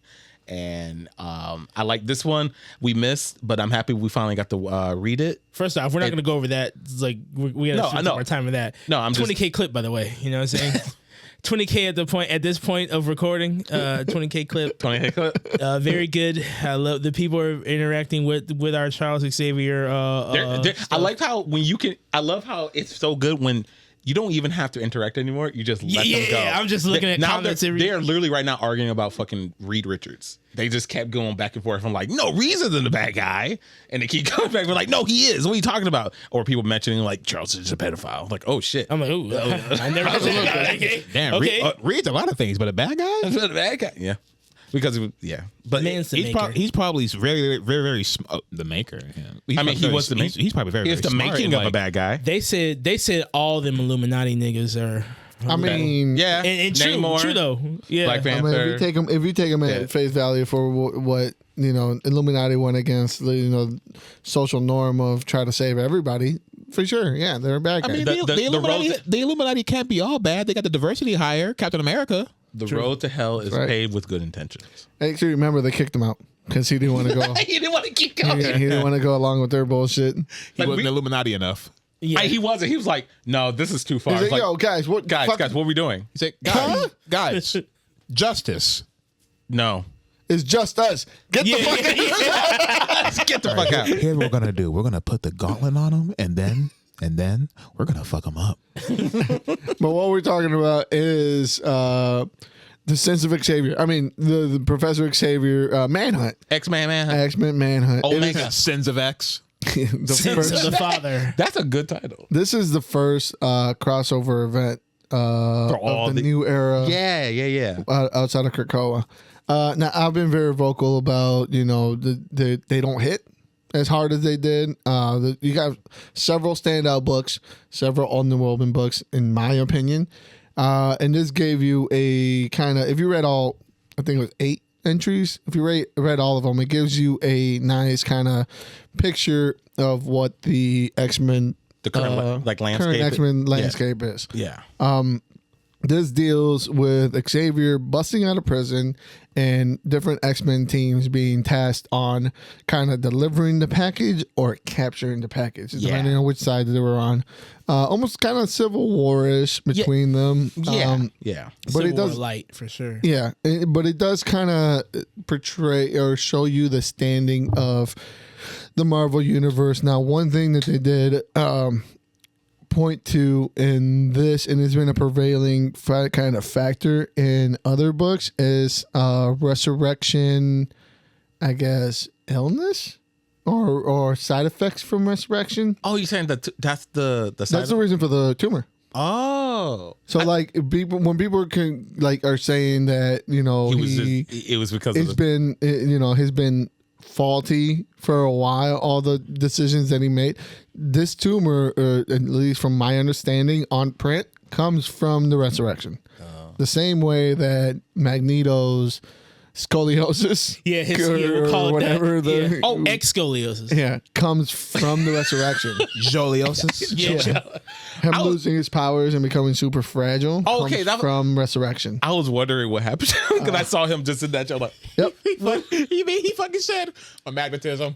and I like this one. We missed, but I'm happy we finally got to read it. First off, we're not going to go over that. It's like we got No, to I spend know. our time with that. No, I'm just- 20K clip, by the way. You know what I'm saying? 20K at this point of recording. 20K clip. 20 clip. Very good. I love the people are interacting with our Charles Xavier. I like how when you can. I love how it's so good when you don't even have to interact anymore. You just let them go. I'm just looking at now comments. They're literally right now arguing about fucking Reed Richards. They just kept going back and forth. I'm like, no, Reed's isn't the bad guy, and they keep coming back. We're like, no, he is. What are you talking about? Or people mentioning like Charles is a pedophile. Like, oh shit, I'm like, ooh, I never had to look at it. Damn, Okay. Reed's a lot of things, but a bad guy? That's the bad guy. Yeah, because it was, yeah, but Man's the He's, maker. he's probably very the maker. Yeah. I mean, he was the maker. He's probably very. it's the very smart making and, of a like, bad guy. They said all them Illuminati niggas are. I mean, Yeah, And Namor, true though. Yeah. Black I mean, Panther. if you take them at face value for what Illuminati went against the social norm of try to save everybody, for sure, yeah, they're a bad I guys. mean, The the Illuminati can't be all bad. They got the diversity hire, Captain America. the road to hell is Right. paved with good intentions. Actually, remember they kicked him out because he didn't want to go. He didn't want to keep he going. didn't want to go along with their bullshit. He wasn't Illuminati enough. Yeah. He wasn't. He was like, no, this is too far. He's It's like, like, yo, guys, what guys, what are we doing? He said, guys, justice. No. It's just us. Get the fuck out. Get the fuck out. Here's what we're gonna do. We're gonna put the gauntlet on him, and then we're gonna fuck him up. But what we're talking about is the sense of Xavier. I mean, the Professor Xavier Manhunt. X-Man, man. X-Men Manhunt. It Omega. Sins of X. is the Sins first- of the father. That's a good title. this is the first crossover event all of the the- new era Yeah. outside of Krakoa. Now, I've been very vocal about, they don't hit as hard as they did. You got several standout books, several underwhelming books, in my opinion. And this gave you a kind of, if you read all, I think it was 8 entries. If you read all of them, it gives you a nice kind of picture of what the X-Men, The current landscape. current X-Men landscape is. Yeah. This deals with Xavier busting out of prison and different X-Men teams being tasked on kind of delivering the package or capturing the package, depending on which side they were on. Almost kind of Civil War-ish between them. Yeah. But it Civil War does, light for sure. yeah, but it does kind of portray or show you the standing of the Marvel Universe. Now, one thing that they did point to in this, and it's been a prevailing kind of factor in other books, is resurrection, I guess, illness or side effects from resurrection. Oh, you're saying that that's the side That's the reason for the tumor. Oh. So, when people are saying that, It was because it's of the, has been faulty for a while, all the decisions that he made. This tumor, at least from my understanding on print, comes from the resurrection. The same way that Magneto's scoliosis. Yeah, we'll call it whatever that. the X-scoliosis. comes from the resurrection. Joliosis. Him losing his powers and becoming super fragile. Oh, okay, comes from resurrection. I was wondering what happened because I saw him just in that show. Like, Yep. You mean he fucking said a magnetism?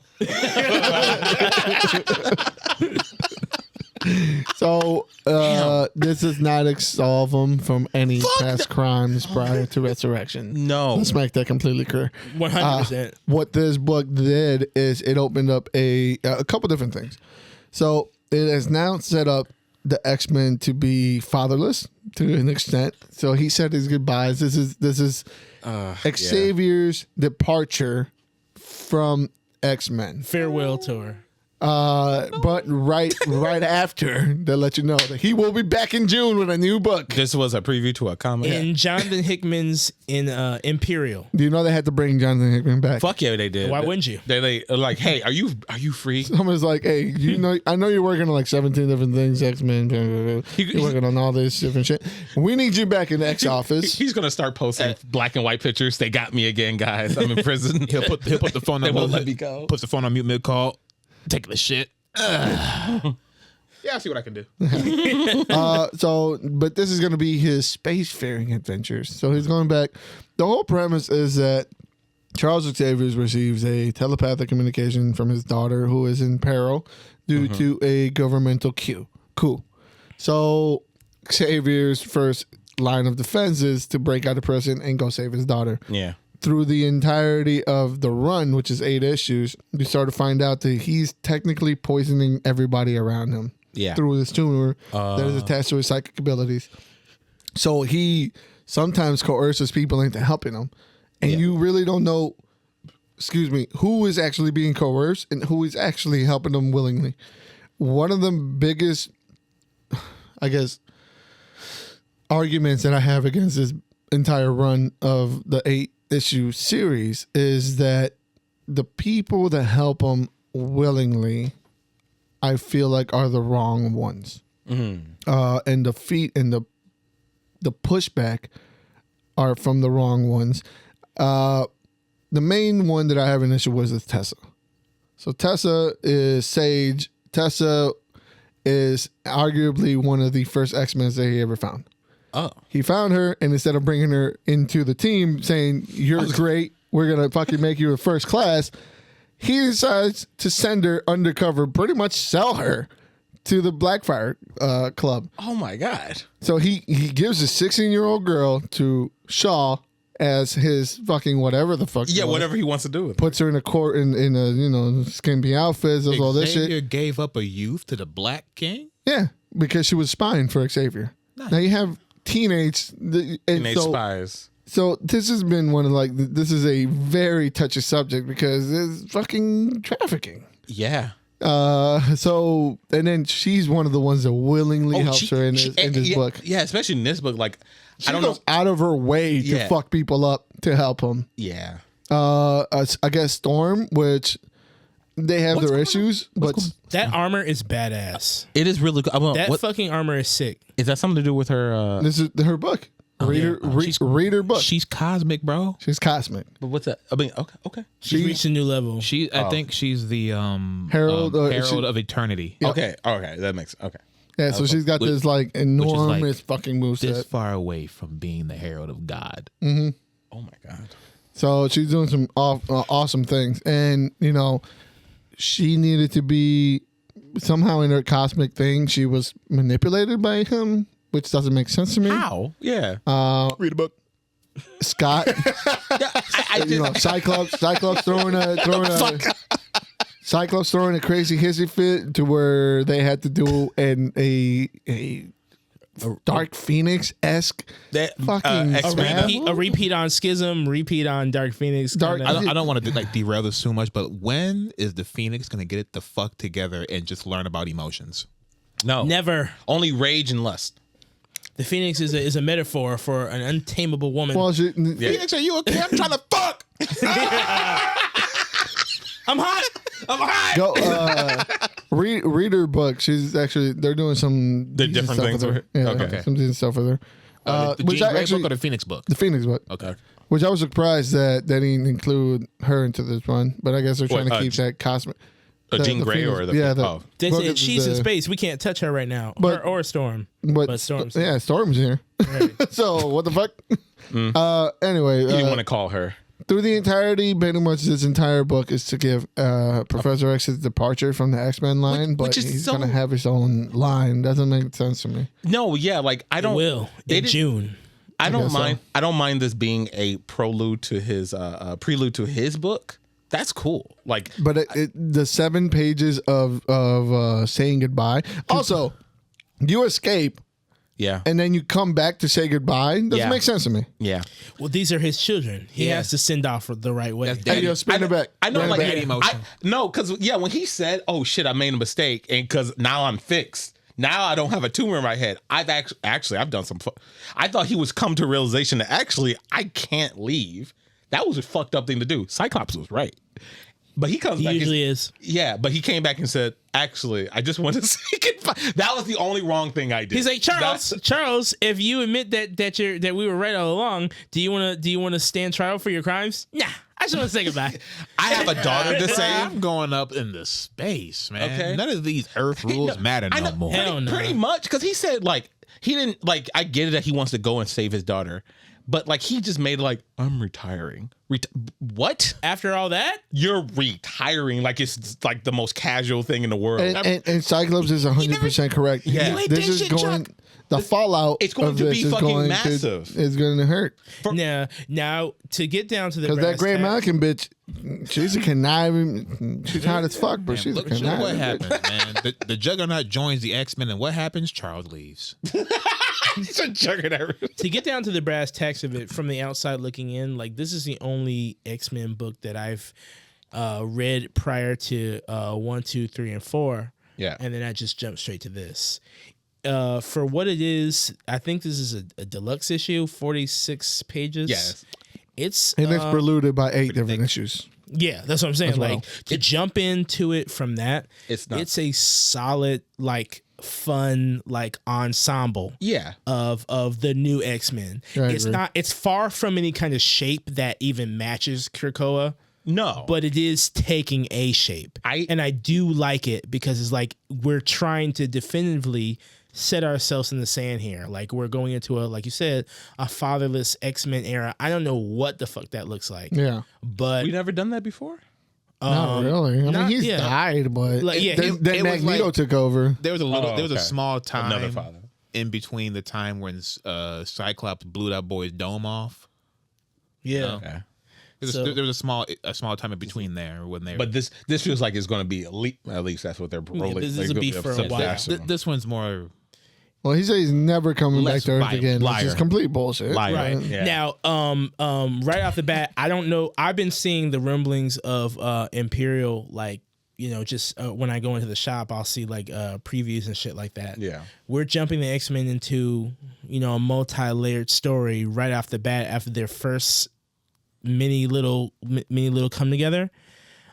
So this does not absolve him from any past crimes prior to resurrection. no. Let's make that completely clear. 100%. What this book did is it opened up a couple different things. So it has now set up the X-Men to be fatherless to an extent. So he said his goodbyes. This is Xavier's departure from X-Men. Farewell tour. But right after they let you know that he will be back in June with a new book. This was a preview to a comic. In Jonathan Hickman's Imperial. Do you know they had to bring Jonathan Hickman back? Fuck yeah, they did. Why wouldn't you? They like, hey, are you free? Someone's like, hey, I know you're working on like 17 different things, X-Men. You're working on all this different shit. We need you back in the X office. He's gonna start posting black and white pictures. They got me again, guys. I'm in prison. He'll put the phone They on. won't let me go. Puts the phone on mute mid call. Taking the shit. Yeah, I see what I can do. But this is going to be his spacefaring adventures. So he's going back. The whole premise is that Charles Xavier receives a telepathic communication from his daughter who is in peril due to a governmental coup. So Xavier's first line of defense is to break out of prison and go save his daughter. Yeah. Through the entirety of the run, which is 8 issues, you start to find out that he's technically poisoning everybody around him. Yeah. Through this tumor that is attached to his psychic abilities. So he sometimes coerces people into helping him. And you really don't know, who is actually being coerced and who is actually helping them willingly. One of the biggest, I guess, arguments that I have against this entire run of the 8-issue series is that the people that help them willingly, I feel like, are the wrong ones. And the feet and the pushback are from the wrong ones. The main one that I have an issue with is Tessa. So Tessa is Sage. Tessa is arguably one of the first X-Men that he ever found. Oh. He found her, and instead of bringing her into the team saying, you're great, we're going to fucking make you a first class, he decides to send her undercover, pretty much sell her to the Blackfire Club. Oh my God. So he gives a 16-year-old girl to Shaw as his fucking whatever the fuck. Yeah, whatever he wants to do with it. Puts her in a court in a skimpy outfit, does all this Xavier shit. gave up a youth to the Black King. Yeah, because she was spying for Xavier. Nice. Now you have teenage spies. So this has been one of this is a very touchy subject because it's fucking trafficking. Yeah. So and then she's one of the ones that willingly helps her in this book. Yeah, especially in this book. Like, She I don't goes know. out of her way to fuck people up to help them. Yeah. I guess Storm, which they have their issues, but That armor is badass. It is really good. That fucking armor is sick. Is that something to do with her? this is her book. Read her book. She's cosmic, bro. She's cosmic. But what's that? I mean, okay. She's reached a new level. I think she's the Herald of Eternity. Yeah. Okay, that makes okay. Yeah, so she's got this enormous fucking This moveset. far away from being the Herald of God. Mm-hmm. Oh my God. So she's doing some awesome things, and she needed to be somehow in her cosmic thing. She was manipulated by him, which doesn't make sense to me. How? Yeah. Read a book. Scott, Cyclops throwing Cyclops throwing a crazy hissy fit to where they had to do a Dark Phoenix-esque fucking a repeat on Schism, repeat on Dark Phoenix. Dark. I don't want to derail this too much, but when is the Phoenix gonna get it the fuck together and just learn about emotions? No. Never. Only rage and lust. The Phoenix is a metaphor for an untamable woman. Well, Phoenix, are you okay? I'm trying to fuck. I'm hot. Go read her book. She's actually they're doing some different stuff things with her. with her? Yeah, Okay. some decent stuff with her. The Which Jean Grey actually book or the Phoenix book? the Phoenix book. Okay. Which I was surprised that they didn't include her into this one, but I guess they're trying to keep that cosmic. Jean Grey or the They said she's in space. We can't touch her right now, or Storm. But Storm's yeah, Storm's here. Right. So what the fuck? Anyway, you didn't want to call her. Through the entirety, pretty much this entire book is to give Professor X's departure from the X-Men line, but he's going to have his own line. Doesn't make sense to me. No, yeah, like I don't. Will in June. I don't mind. I don't mind this being a prelude to his book. That's cool. Like, but the 7 pages of saying goodbye. Also, you escape. Yeah. And then you come back to say goodbye. Doesn't make sense to me. Yeah. Well, these are his children. He has to send off the right way. Hey, yo, spin it back. I know, Run like, it back. emotion. No, because, when he said, oh, shit, I made a mistake, and because now I'm fixed. Now I don't have a tumor in my head. I've done some. I thought he was come to realization that actually I can't leave. That was a fucked up thing to do. Cyclops was right. But he comes back. He usually is. Yeah, but he came back and said, actually, I just want to say goodbye. That was the only wrong thing I did. He's like, Charles, if you admit that we were right all along, do you want to stand trial for your crimes? Nah, I just want to say goodbye. I have a daughter to save. I'm going up into space, man. Okay. None of these Earth rules matter no more. Hell no. Pretty much, because he said, like, he didn't, like, I get it that he wants to go and save his daughter. But, like, he just made it like, I'm retiring. What? After all that? You're retiring like it's like the most casual thing in the world. And Cyclops is 100% correct. Yeah. This is going... The fallout it's going of to this be is fucking going massive. It's going to hurt. Now, to get down to the because that Great American bitch, she's a conniving. She's hot as fuck, but she's a conniving. What happens, man? The Juggernaut joins the X-Men, and what happens? Charles leaves. He's a Juggernaut. To get down to the brass tacks of it, from the outside looking in, like this is the only X-Men book that I've read prior to 1, 2, 3, and 4. Yeah, and then I just jumped straight to this. For what it is, I think this is a deluxe issue, 46 pages. Yes. It's preluded by 8 different issues. Yeah, that's what I'm saying. Like to jump into it from that, it's a solid, like fun, like ensemble. Yeah. Of the new X-Men. It's far from any kind of shape that even matches Krakoa. No. But it is taking a shape. And I do like it because it's like we're trying to definitively set ourselves in the sand here. Like we're going into like you said, a fatherless X-Men era. I don't know what the fuck that looks like. Yeah. But we've never done that before? Not really. I mean, he's died, but like, then Magneto took over. There was a small time Another father. in between the time when Cyclops blew that boy's dome off. Yeah. You know? Okay. There was a small time in between there when they. But this feels like it's going to be elite. At least that's what they're rolling. This is a beef for a while. This one's more. Well, he says he's never coming back to Earth again, which is complete bullshit. Right. Yeah. Now, right off the bat, I don't know. I've been seeing the rumblings of Imperial, like, you know, just when I go into the shop, I'll see like previews and shit like that. Yeah. We're jumping the X-Men into, you know, a multi-layered story right off the bat after their first mini little come together.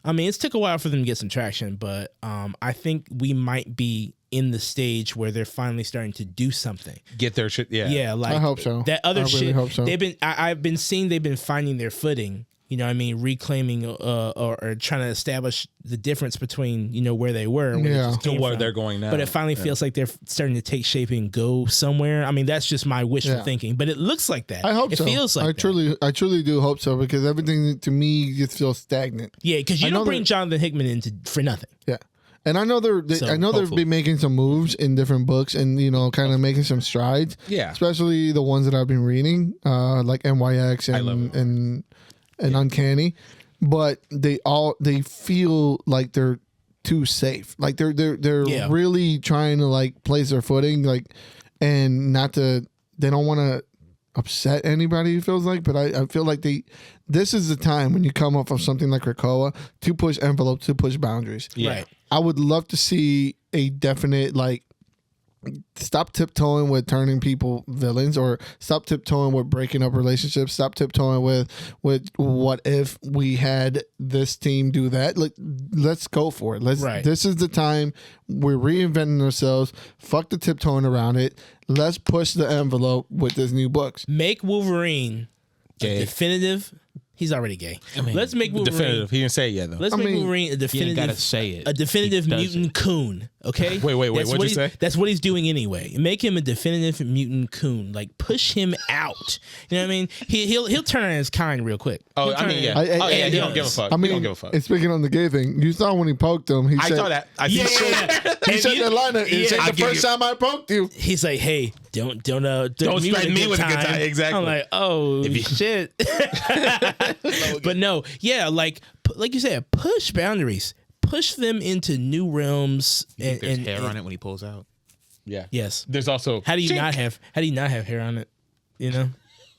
I mean, it's took a while for them to get some traction, but I think we might be in the stage where they're finally starting to do something. Get their shit, yeah. Yeah, like I hope so. That other I really shit. hope so. I've been seeing they've been finding their footing. You know what I mean? Reclaiming or trying to establish the difference between, you know, where they were and where they're going now. But it finally feels like they're starting to take shape and go somewhere. I mean, that's just my wishful thinking, but it looks like that. I hope so. It feels like I truly do hope so, because everything to me just feels stagnant. Yeah, because you don't bring Jonathan Hickman for nothing. Yeah. And I know they've been making some moves in different books and, you know, kind of making some strides. Yeah. Especially the ones that I've been reading, like NYX and Uncanny, but they feel like they're too safe. Like they're really trying to like place their footing, like, and they don't want to upset anybody, it feels like, but I feel like this is the time when you come up with something like Krakoa to push envelope, to push boundaries. Yeah. Right. I would love to see a definite, like, stop tiptoeing with turning people villains, or stop tiptoeing with breaking up relationships. Stop tiptoeing with what if we had this team do that. Like, let's go for it. This is the time we're reinventing ourselves. Fuck the tiptoeing around it. Let's push the envelope with this new books. Make Wolverine Gay. definitive. He's already gay. I mean, let's make Wolverine. Definitive. He didn't say it yet though. Let's make Wolverine a You ain't definitive. gotta say it. A definitive He does mutant it. coon. Okay. Wait, That's what'd what you say? That's what he's doing anyway. Make him a definitive mutant coon. Like push him out. You know what I mean? He'll turn on his kind real quick. Oh, He'll I turn mean, on- yeah. I- Oh, yeah. he He don't does. give a fuck. I He mean, don't give a fuck. and speaking on the gay thing, you saw when he poked him. He I said, saw that. I Yeah, said, He said that line. It Yeah. said I'll the give first you- time I poked you. He's like, hey, don't threaten me with a good time. Exactly. I'm like, oh shit. But no, yeah, like you said, push boundaries, push them into new realms. You think there's hair and- on it when he pulls out? Yeah. Yes. There's also. How do you not have hair on it? You know,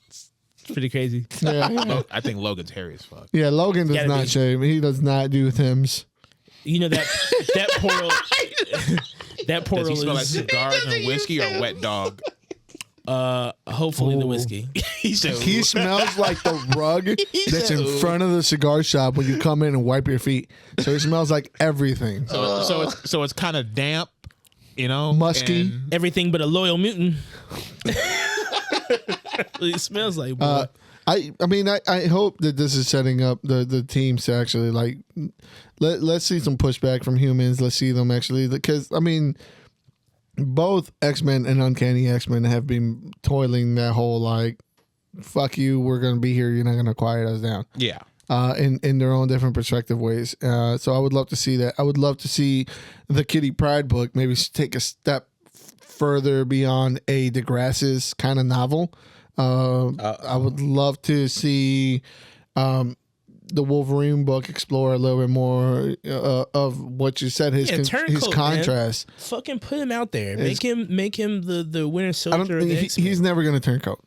it's pretty crazy. Yeah, I think Logan's hairy as fuck. yeah. Logan does Gotta not be. shave. He does not do Thims. You know that portal. That Does portal he smell like is cigars and whiskey or wet dog? hopefully the Ooh. whiskey. He smells like the rug that's in front of the cigar shop when you come in and wipe your feet. So he smells like everything. So it's kind of damp, you know, Musky. and- Everything but a loyal mutant. It smells like boy. I mean I hope that this is setting up the teams to actually like let's see some pushback from humans. Let's see them actually, because I mean both X-Men and Uncanny X-Men have been toiling that whole like fuck you, we're gonna be here, you're not gonna quiet us down. Yeah. In their own different perspective ways. So I would love to see that. I would love to see the Kitty Pryde book maybe take a step further beyond a DeGrasse's kind of novel. I would love to see the Wolverine book explore a little bit more of what you said, his Turncoat, contrast. man. Fucking put him out there. Make him the Winter I Soldier. don't of the think X-Men. he's never going to turn coat.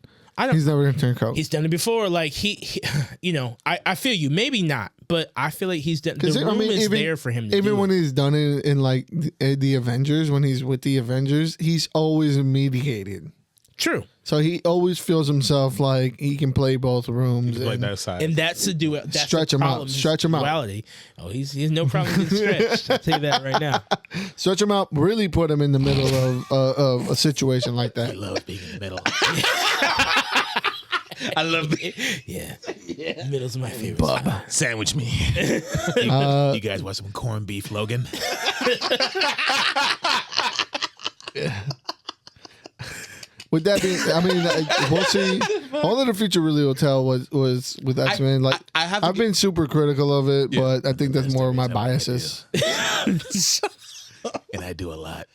He's never going to turn coat. He's done it before. Like he you know, I feel you. Maybe not, but I feel like he's done. The room is there for him to even do when it. he's done it in like the Avengers, when he's with the Avengers, he's always mediated. True. So he always feels himself like he can play both rooms. Like and- that side. And that's the dual. That's Stretch the him out. problem, is Stretch him out. duality. Oh, he's no problem getting stretched. I'll tell you that right now. Stretch him out, really put him in the middle of a situation like that. Love being in the middle. I love the Yeah. Middle's my favorite. spot. sandwich me. you guys want some corned beef, Logan? With that being, I mean, we'll see. All of the future really will tell was with X-Men. Like I have to I've been super critical of it, but I think that's more of my biases. And I do a lot.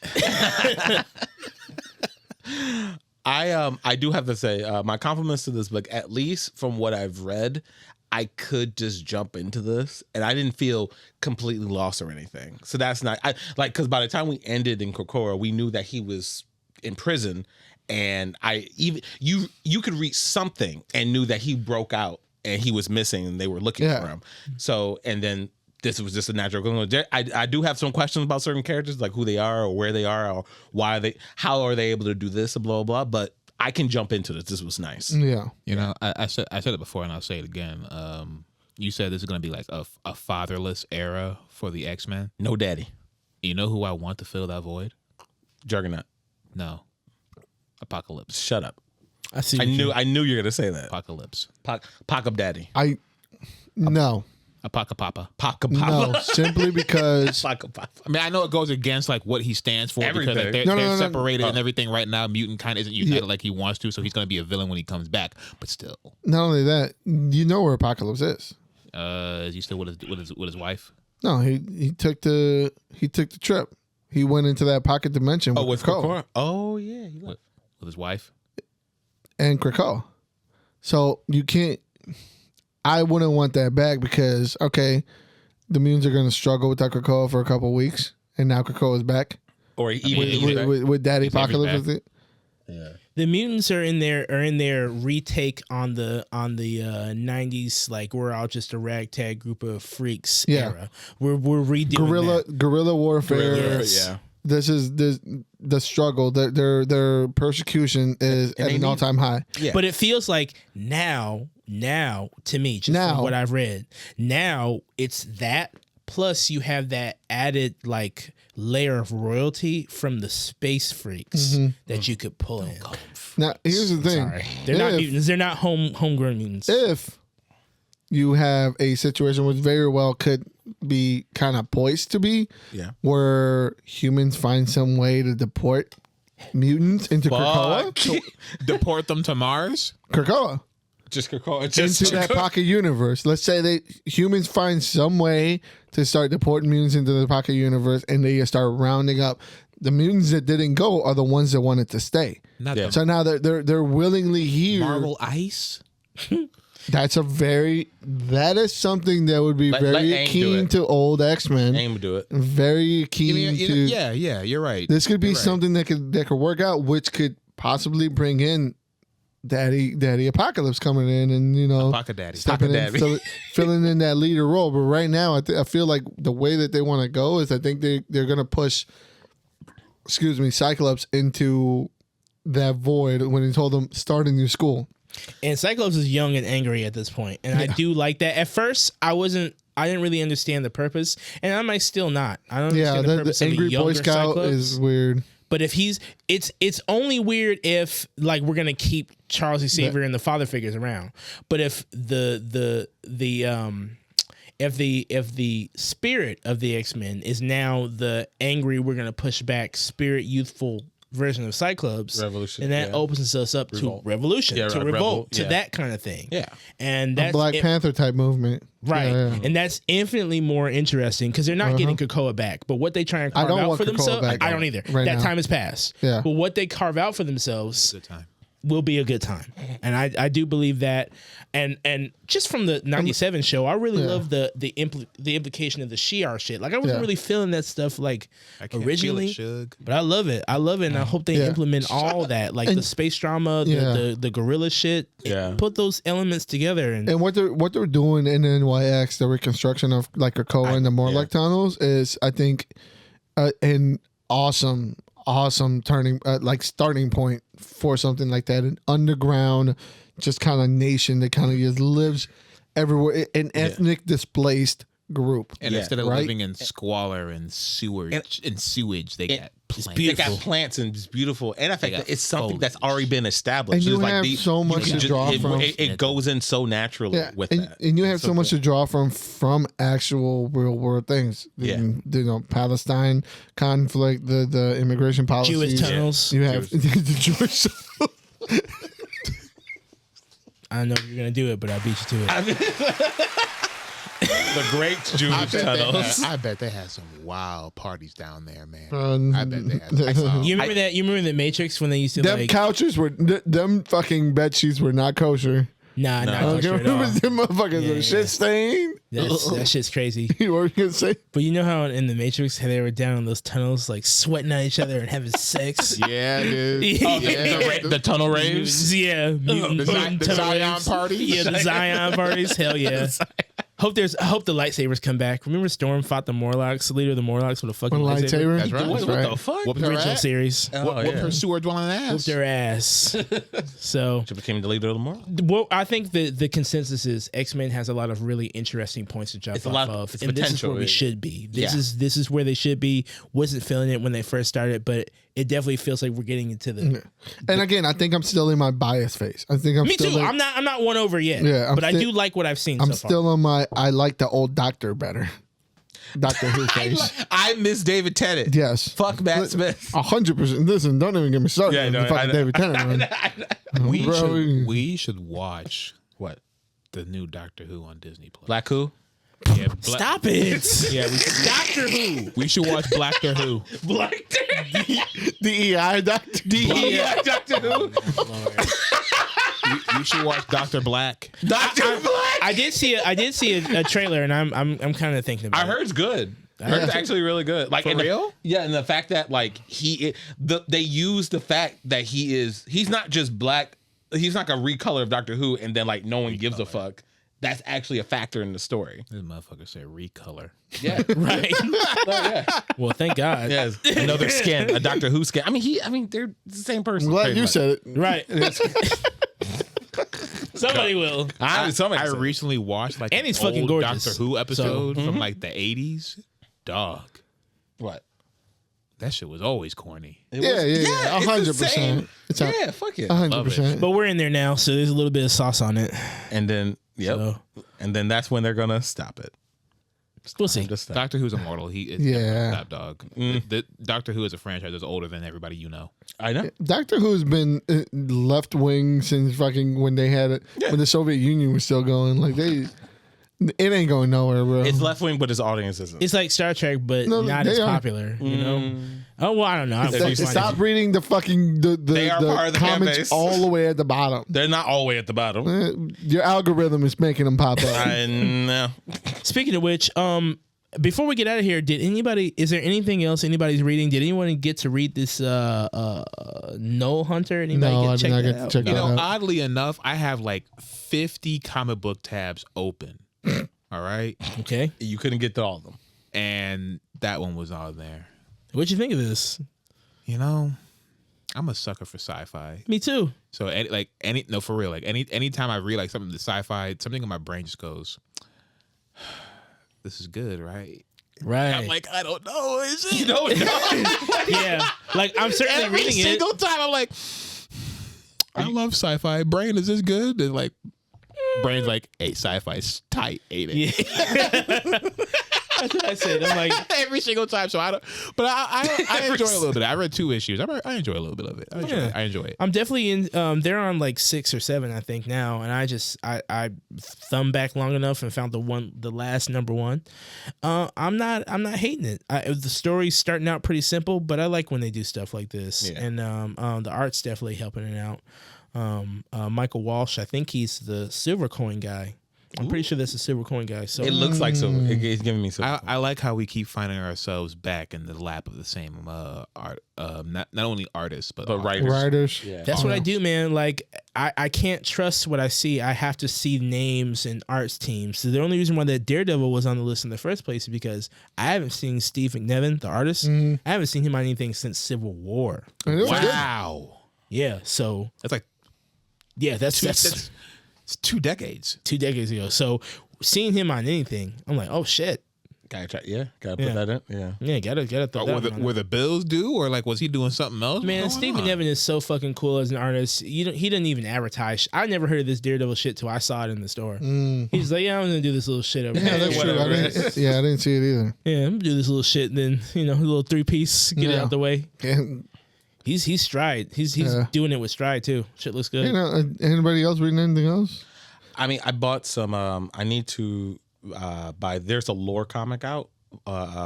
I do have to say, my compliments to this book, at least from what I've read, I could just jump into this and I didn't feel completely lost or anything. So that's not because by the time we ended in Kokora, we knew that he was in prison, and you could read something and knew that he broke out and he was missing and they were looking for him. So, and then this was just a natural. I do have some questions about certain characters, like who they are or where they are or how are they able to do this and blah, blah, blah. But I can jump into this. This was nice. Yeah. You know, I said it before and I'll say it again. You said this is going to be like a fatherless era for the X-Men. No daddy. You know who I want to fill that void? Juggernaut. No. Apocalypse. Shut up. I see. I knew you were gonna say that. Apocalypse. Pock up daddy. No, Apocapapa. Pock no, simply because Pock up. I mean, I know it goes against like what he stands for because like, Everything. they're No. separated and everything right now. Mutant kind of isn't united like he wants to, so he's going to be a villain when he comes back. But still, not only that, you know where Apocalypse is. is he still with his wife? No, he took the trip. He went into that pocket dimension with Krakoa Kokora? Oh yeah. With his wife? and Krakoa. So you can't. I wouldn't want that back because okay, the mutants are going to struggle with that Krakoa for a couple of weeks, and now Krakoa is back Or even with Daddy Xavier's Apocalypse. back. With it. The mutants are in their retake on the 90s, like we're all just a ragtag group of freaks era. We're redoing Guerrilla warfare. Yes. yeah. This is the struggle. Their persecution is at an all-time high. Yeah. But it feels like now to me, just Now. from what I've read, now it's that plus you have that added like layer of royalty from the space freaks that you could pull in. Now, here's the thing. Sorry, they're not mutants. They're not homegrown mutants. If you have a situation which very well could be kind of poised to be, where humans find some way to deport mutants into Krakoa, Deport them to Mars. Krakoa. Just Krakoa. Into that pocket universe. Let's say humans find some way to start deporting mutants into the pocket universe, and they start rounding up. The mutants that didn't go are the ones that wanted to stay. So now they're willingly here. Marvel Ice. That is something that would be very keen to old X-Men. Aim to do it. Very keen to. Yeah, you're right. This could be something that could work out, which could possibly bring in Daddy Apocalypse coming in, and stepping in, filling in that leader role. But right now, I feel like the way that they want to go is I think they're gonna push, Cyclops into that void when he told them start a new school. And Cyclops is young and angry at this point, and I do like that. At first, I didn't really understand the purpose, and I might still not. I don't understand the purpose the angry of a younger Boy Scout Cyclops. is weird. But if it's only weird if like we're gonna keep Charles Xavier and the father figures around. But if the spirit of the X-Men is now the angry, we're gonna push back spirit, youthful version of Cyclops, Revolution, and that opens us up to revolution, to revolt, to that kind of thing. Yeah, and that's a Black Panther type movement, right? Yeah. And that's infinitely more interesting because they're not getting Krakoa back, but what they try and carve out for themselves, I don't either. That time has passed. Yeah, but what they carve out for themselves, good time. Will be a good time, and I do believe that, and just from the '97 show, I really love the implication of the Shi'ar shit. Like I wasn't really feeling that stuff like originally, but I love it, and I hope they implement all that, like the space drama, the gorilla shit, put those elements together, and what they're doing in NYX, the reconstruction of like Krakoa and the Morlock tunnels is, I think, an awesome turning starting point for something like that, an underground just kind of nation that kind of just lives everywhere, an ethnic displaced group, and instead of living in squalor and sewage, they got plants. They got plants, and it's beautiful, and I think that it's something that's already been established. And you have so much to draw from. It goes in so naturally with that, and you have so much to draw from actual real world things. Palestine conflict, the immigration policy, Jewish tunnels. You have the Jewish. I don't know if you're gonna do it, but I beat you to it. The great Jewish tunnels. I bet they had some wild parties down there, man. I bet they had. You remember that? You remember the Matrix when they used to them couches were them fucking bed sheets were not kosher. Nah, not kosher at all. Them motherfuckers were shit stained. That shit's crazy. You know what you gonna say? But you know how in the Matrix how they were down in those tunnels, like sweating at each other and having sex. Yeah, dude. The tunnel raves. Yeah, the Zion parties. Yeah, the Zion parties. Hell yeah. I hope the lightsabers come back. Remember Storm fought the Morlocks, the leader of the Morlocks with a fucking lightsaber? That's right. What the fuck? Whooped Original series. Whooped her sewer dwelling ass. Whooped their ass. So She became the leader of the Morlocks. well, I think the consensus is X-Men has a lot of really interesting points to jump off of. And this is where we should be. This is where they should be. Wasn't feeling it when they first started, but it definitely feels like we're getting into the. And again, I think I'm still in my bias phase. I think I'm. Me still too. I'm not won over yet. Yeah, but I do like what I've seen. I'm so far. still on my. I like the old Doctor better. Doctor Who phase. I miss David Tennant. Yes. Fuck Matt Smith. 100%. Listen, don't even get me started. Yeah, no, fucking David Tennant. We should watch What? the new Doctor Who on Disney Plus. Black Who? Yeah, Stop it. Yeah, Doctor Who. we should watch Blackter Who. Black DEI Doctor. DEI Doctor Who? You should watch Dr. Black. Dr. Black? I did see a trailer, and I'm kind of thinking about I heard it's good. I heard it's actually really good. Like For real? And the fact that like they use the fact that he's not just black. He's not a recolor of Doctor Who, and then like no one gives a fuck. That's actually a factor in the story. This motherfucker said recolor. Yeah, right. Well, thank God. Yes, another skin, a Doctor Who skin. I mean, they're the same person. I'm glad you said it. Right. Somebody will. I recently watched like And he's an fucking old gorgeous. Doctor Who episode from like the 80s. Dog. What? That shit was always corny. Yeah, 100%. Yeah, fuck it. 100%. But we're in there now, so there's a little bit of sauce on it. And then, and then that's when they're gonna stop it. We'll see. Doctor Who's immortal. He is top dog. The Doctor Who is a franchise that's older than everybody you know. I know. Doctor Who's been left wing since fucking when they had it, when the Soviet Union was still going. Like it ain't going nowhere, bro. It's left wing, but its audience isn't. It's like Star Trek, but not as popular. You know. Oh well, I don't know. Stop reading the fucking they are part of the comments fan base. all the way at the bottom. They're not all the way at the bottom. Your algorithm is making them pop up. I know. Speaking of which, before we get out of here, is there anything else anybody's reading? Did anyone get to read this Null Hunter? Anybody No, I get did not get to that out? check You that know, out. oddly enough, I have like 50 comic book tabs open. All right. Okay. You couldn't get to all of them. And that one was all there. What'd you think of this? You know, I'm a sucker for sci-fi. Me too. So for real, like anytime I read like something that's sci-fi, something in my brain just goes, this is good, right? Right. I'm like, I don't know, is it? You don't know. Yeah. Like I'm certainly Every reading it. single time I'm like, I love sci-fi. Brain, is this good? And like, brain's like, hey, sci-fi's tight, ain't it? Yeah. That's what I said. I'm like every single time. So I don't, but I enjoy a little bit. I read 2 issues. I enjoy a little bit of it. I enjoy it. I'm definitely in. They're on like 6 or 7, I think now, and I thumbed back long enough and found the last number 1. I'm not hating it. The story's starting out pretty simple, but I like when they do stuff like this, and the art's definitely helping it out. Michael Walsh, I think he's the Silver Coin guy. I'm pretty sure that's a Silver Coin guy. So It looks like so. It's giving me so. I like how we keep finding ourselves back in the lap of the same art. Not only artists but writers. Yeah. that's what I do, man. Like I can't trust what I see. I have to see names and arts teams. So the only reason why that Daredevil was on the list in the first place is because I haven't seen Steve McNevin, the artist. I haven't seen him on anything since Civil War. Wow. Yeah. So That's like that's it's 2 decades. 2 decades ago. So seeing him on anything, I'm like, oh shit. Gotta put that in. Yeah. Yeah, gotta throw that one on. Were the bills due, or like was he doing something else? Man, Steve McNevin is so fucking cool as an artist. He doesn't even advertise. I never heard of this Daredevil shit till I saw it in the store. He's like, yeah, I'm gonna do this little shit over Yeah, here. that's true. I didn't see it either. Yeah, I'm gonna do this little shit, and then a little 3-piece, get it out the way. Yeah. He's stride. He's doing it with stride too. Shit looks good. You know, anybody else reading anything else? I mean, I bought some. I need to buy. There's a lore comic out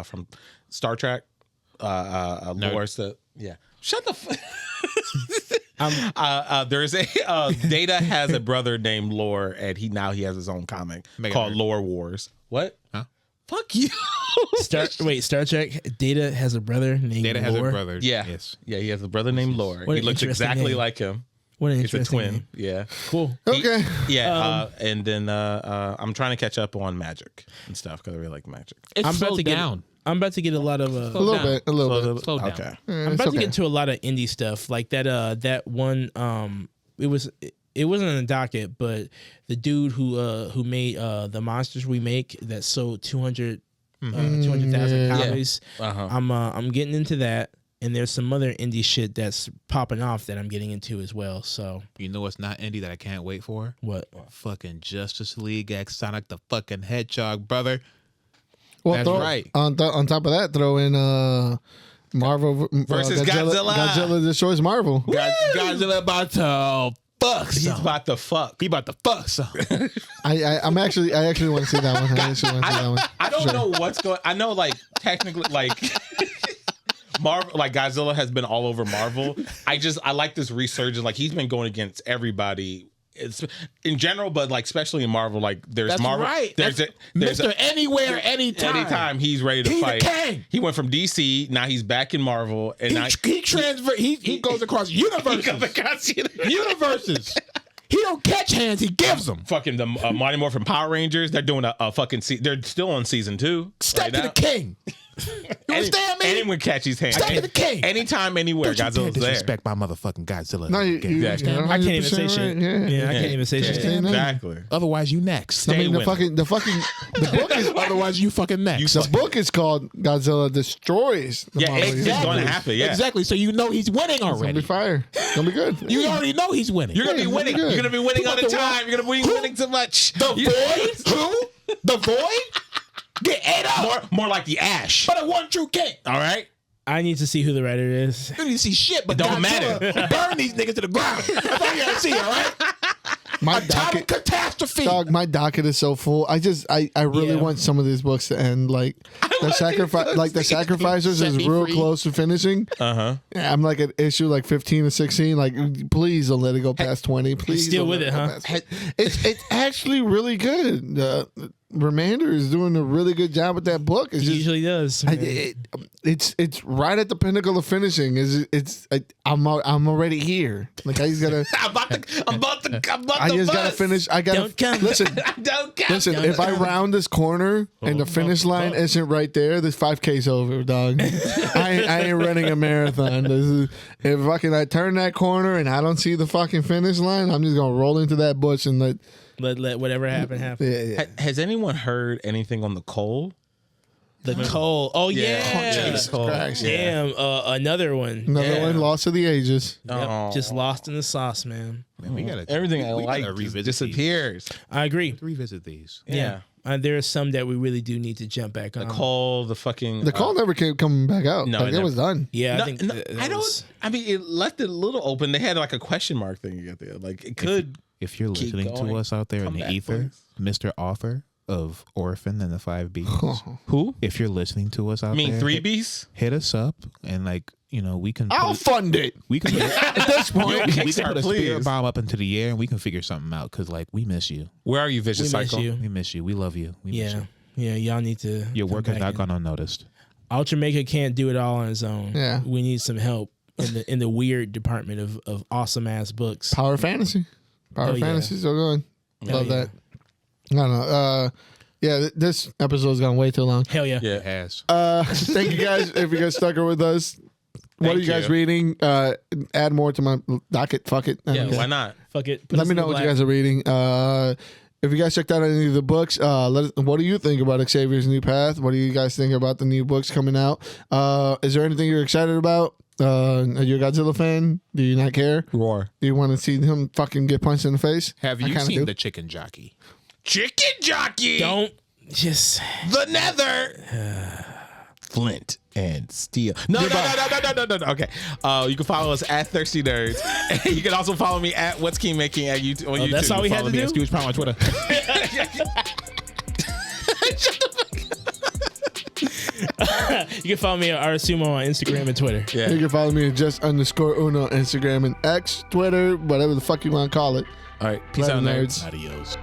from Star Trek. Lore. Yeah. Shut the. There's a Data has a brother named Lore, and he has his own comic called Lore Wars. What? Huh? Fuck you. Star Trek. Data has a brother named Data has Lore. a brother. Yeah. Yes. Yeah, he has a brother named Lore. What He an looks interesting exactly name. like him. What an He's a interesting twin. name. Yeah. Cool. Okay. Yeah. And then I'm trying to catch up on Magic and stuff because I really like Magic. It's I'm about slowed to down. I'm about to get a lot of. A little bit. Slow down. Okay. I'm about to get into a lot of indie stuff like that. That one. It wasn't on the docket, but the dude who made the Monsters We Make that sold 200,000 copies. I'm getting into that, and there's some other indie shit that's popping off that I'm getting into as well. So You know what's not indie that I can't wait for? what? Fucking Justice League X Sonic the fucking Hedgehog, brother. Well, That's right. On top of that, throw in Marvel Versus Godzilla. Godzilla destroys Marvel. Godzilla about to fuck He's some. about to fuck. He about to fuck some. I actually want to see that one. I don't know what's going. I know, like technically, like Marvel, like Godzilla has been all over Marvel. I like this resurgence. Like he's been going against everybody. It's in general, but like especially in Marvel, like there's That's Marvel. right. There's Mr. Anywhere, anytime. anytime he's ready to He the fight. king. He went from DC, now he's back in Marvel, and now He goes across universes. Universes. He don't catch hands. He gives them. fucking the Mighty Morphin Power Rangers. They're doing a fucking. They're still on season 2. Step right to the now. king. You understand me? Anyone catch his hand. Step to the king. Anytime, anywhere, Don't you dare Godzilla's there. disrespect my motherfucking Godzilla. No, you, again. Exactly. you're I can't even say 100% shit. right, yeah. Yeah, I can't even say shit. Exactly. Otherwise, you next. I mean, the winning. book is Otherwise, you fucking next. the book is called Godzilla Destroys. The Yeah, Monolith. it's going to happen. Yeah, Exactly. So you know he's winning It's gonna be already. fire. It's gonna be good. You already know he's winning. You're gonna be it's winning. good. You're gonna be winning Who all the about the time. You're gonna be winning too much. The Void? Who? The Void? Get ate up. More like the Ash. But a one true king. All right. I need to see who the writer is. You didn't see shit, but It don't Godzilla burn these niggas to the ground. That's all you gotta see, all right? My Atomic docket, catastrophe. dog. My docket is so full. I really Yeah. want some of these books to end. Like the sacrifice, like the sacrificers Set is me real free. close to finishing. Yeah, I'm like at issue like 15 or 16. Like, please don't let it go past 20. Please, still don't with let it, go huh? past 20. It's actually really good. Remander is doing a really good job with that book. It's He just usually does. it's right at the pinnacle of finishing. I'm already here. Like I just gotta. I'm about to I just gotta finish. I gotta Don't come. listen. Don't count. Listen, if I round this corner and the finish line isn't right there, this 5K's over, dog. I ain't running a marathon. If I turn that corner and I don't see the fucking finish line, I'm just gonna roll into that bush and let. Let whatever happen happen. Yeah. Has anyone heard anything on the coal? The Cole. Oh yeah. Jesus Christ. Damn. Another one. Another one, Lost of the Ages. Yep, Oh. just lost in the sauce, man. Man, we gotta Everything I we like gotta revisit disappears. I agree. These. Revisit these. Yeah. There are some that we really do need to jump back on. The coal, the fucking The call never came coming back out. No, like, it it never- was done. Yeah, No, I think no, that I don't. was- I mean, it left it a little open. They had like a question mark thing at the end. Like it could. If you're Keep listening going. to us out there Come in the back, ether, Mr. Author of Orphan and the 5 Bs, Who? if you're listening to us out I mean, there, 3Bs. hit us up and we can. I'll fund it. We can. At this point, we can Kickstart, put a spirit please. bomb up into the air and we can figure something out because we miss you. Where are you, Vision We miss Cycle? you. We miss you. We love you. We miss Yeah. you. Yeah, y'all need to. Your come work has back not and- gone unnoticed. Ultra Maker can't do it all on his own. Yeah. We need some help in the weird department of awesome ass books. Power Fantasy. Power Oh, yeah. Fantasy, so good. Love yeah. that. I don't know. This episode's gone way too long. Hell yeah. Yeah. It has. Thank you guys if you guys stuck with us. What are Thank you guys you. reading? Add more to my docket. Fuck it. Yeah. Why not? Fuck it. Put Let us me in the know what you black. guys are reading. If you guys checked out any of the books, what do you think about Xavier's New Path? What do you guys think about the new books coming out? Is there anything you're excited about? Are you a Godzilla fan? Do you not care? Roar. Do you want to see him fucking get punched in the face? Have I you kinda seen do. the chicken jockey? Chicken jockey. Don't just. The Nether. Flint and steel. No. Okay. You can follow us at Thirsty Nerds. You can also follow me at What's King Making at YouTube on YouTube. that's all we had Follow to me do? at Stooge Prime on Twitter. You can follow me at Sumo on Instagram and Twitter. Yeah. You can follow me at just_uno on Instagram and X, Twitter, whatever the fuck you want to call it. All right. Peace Later, out, nerds. nerds. Adios.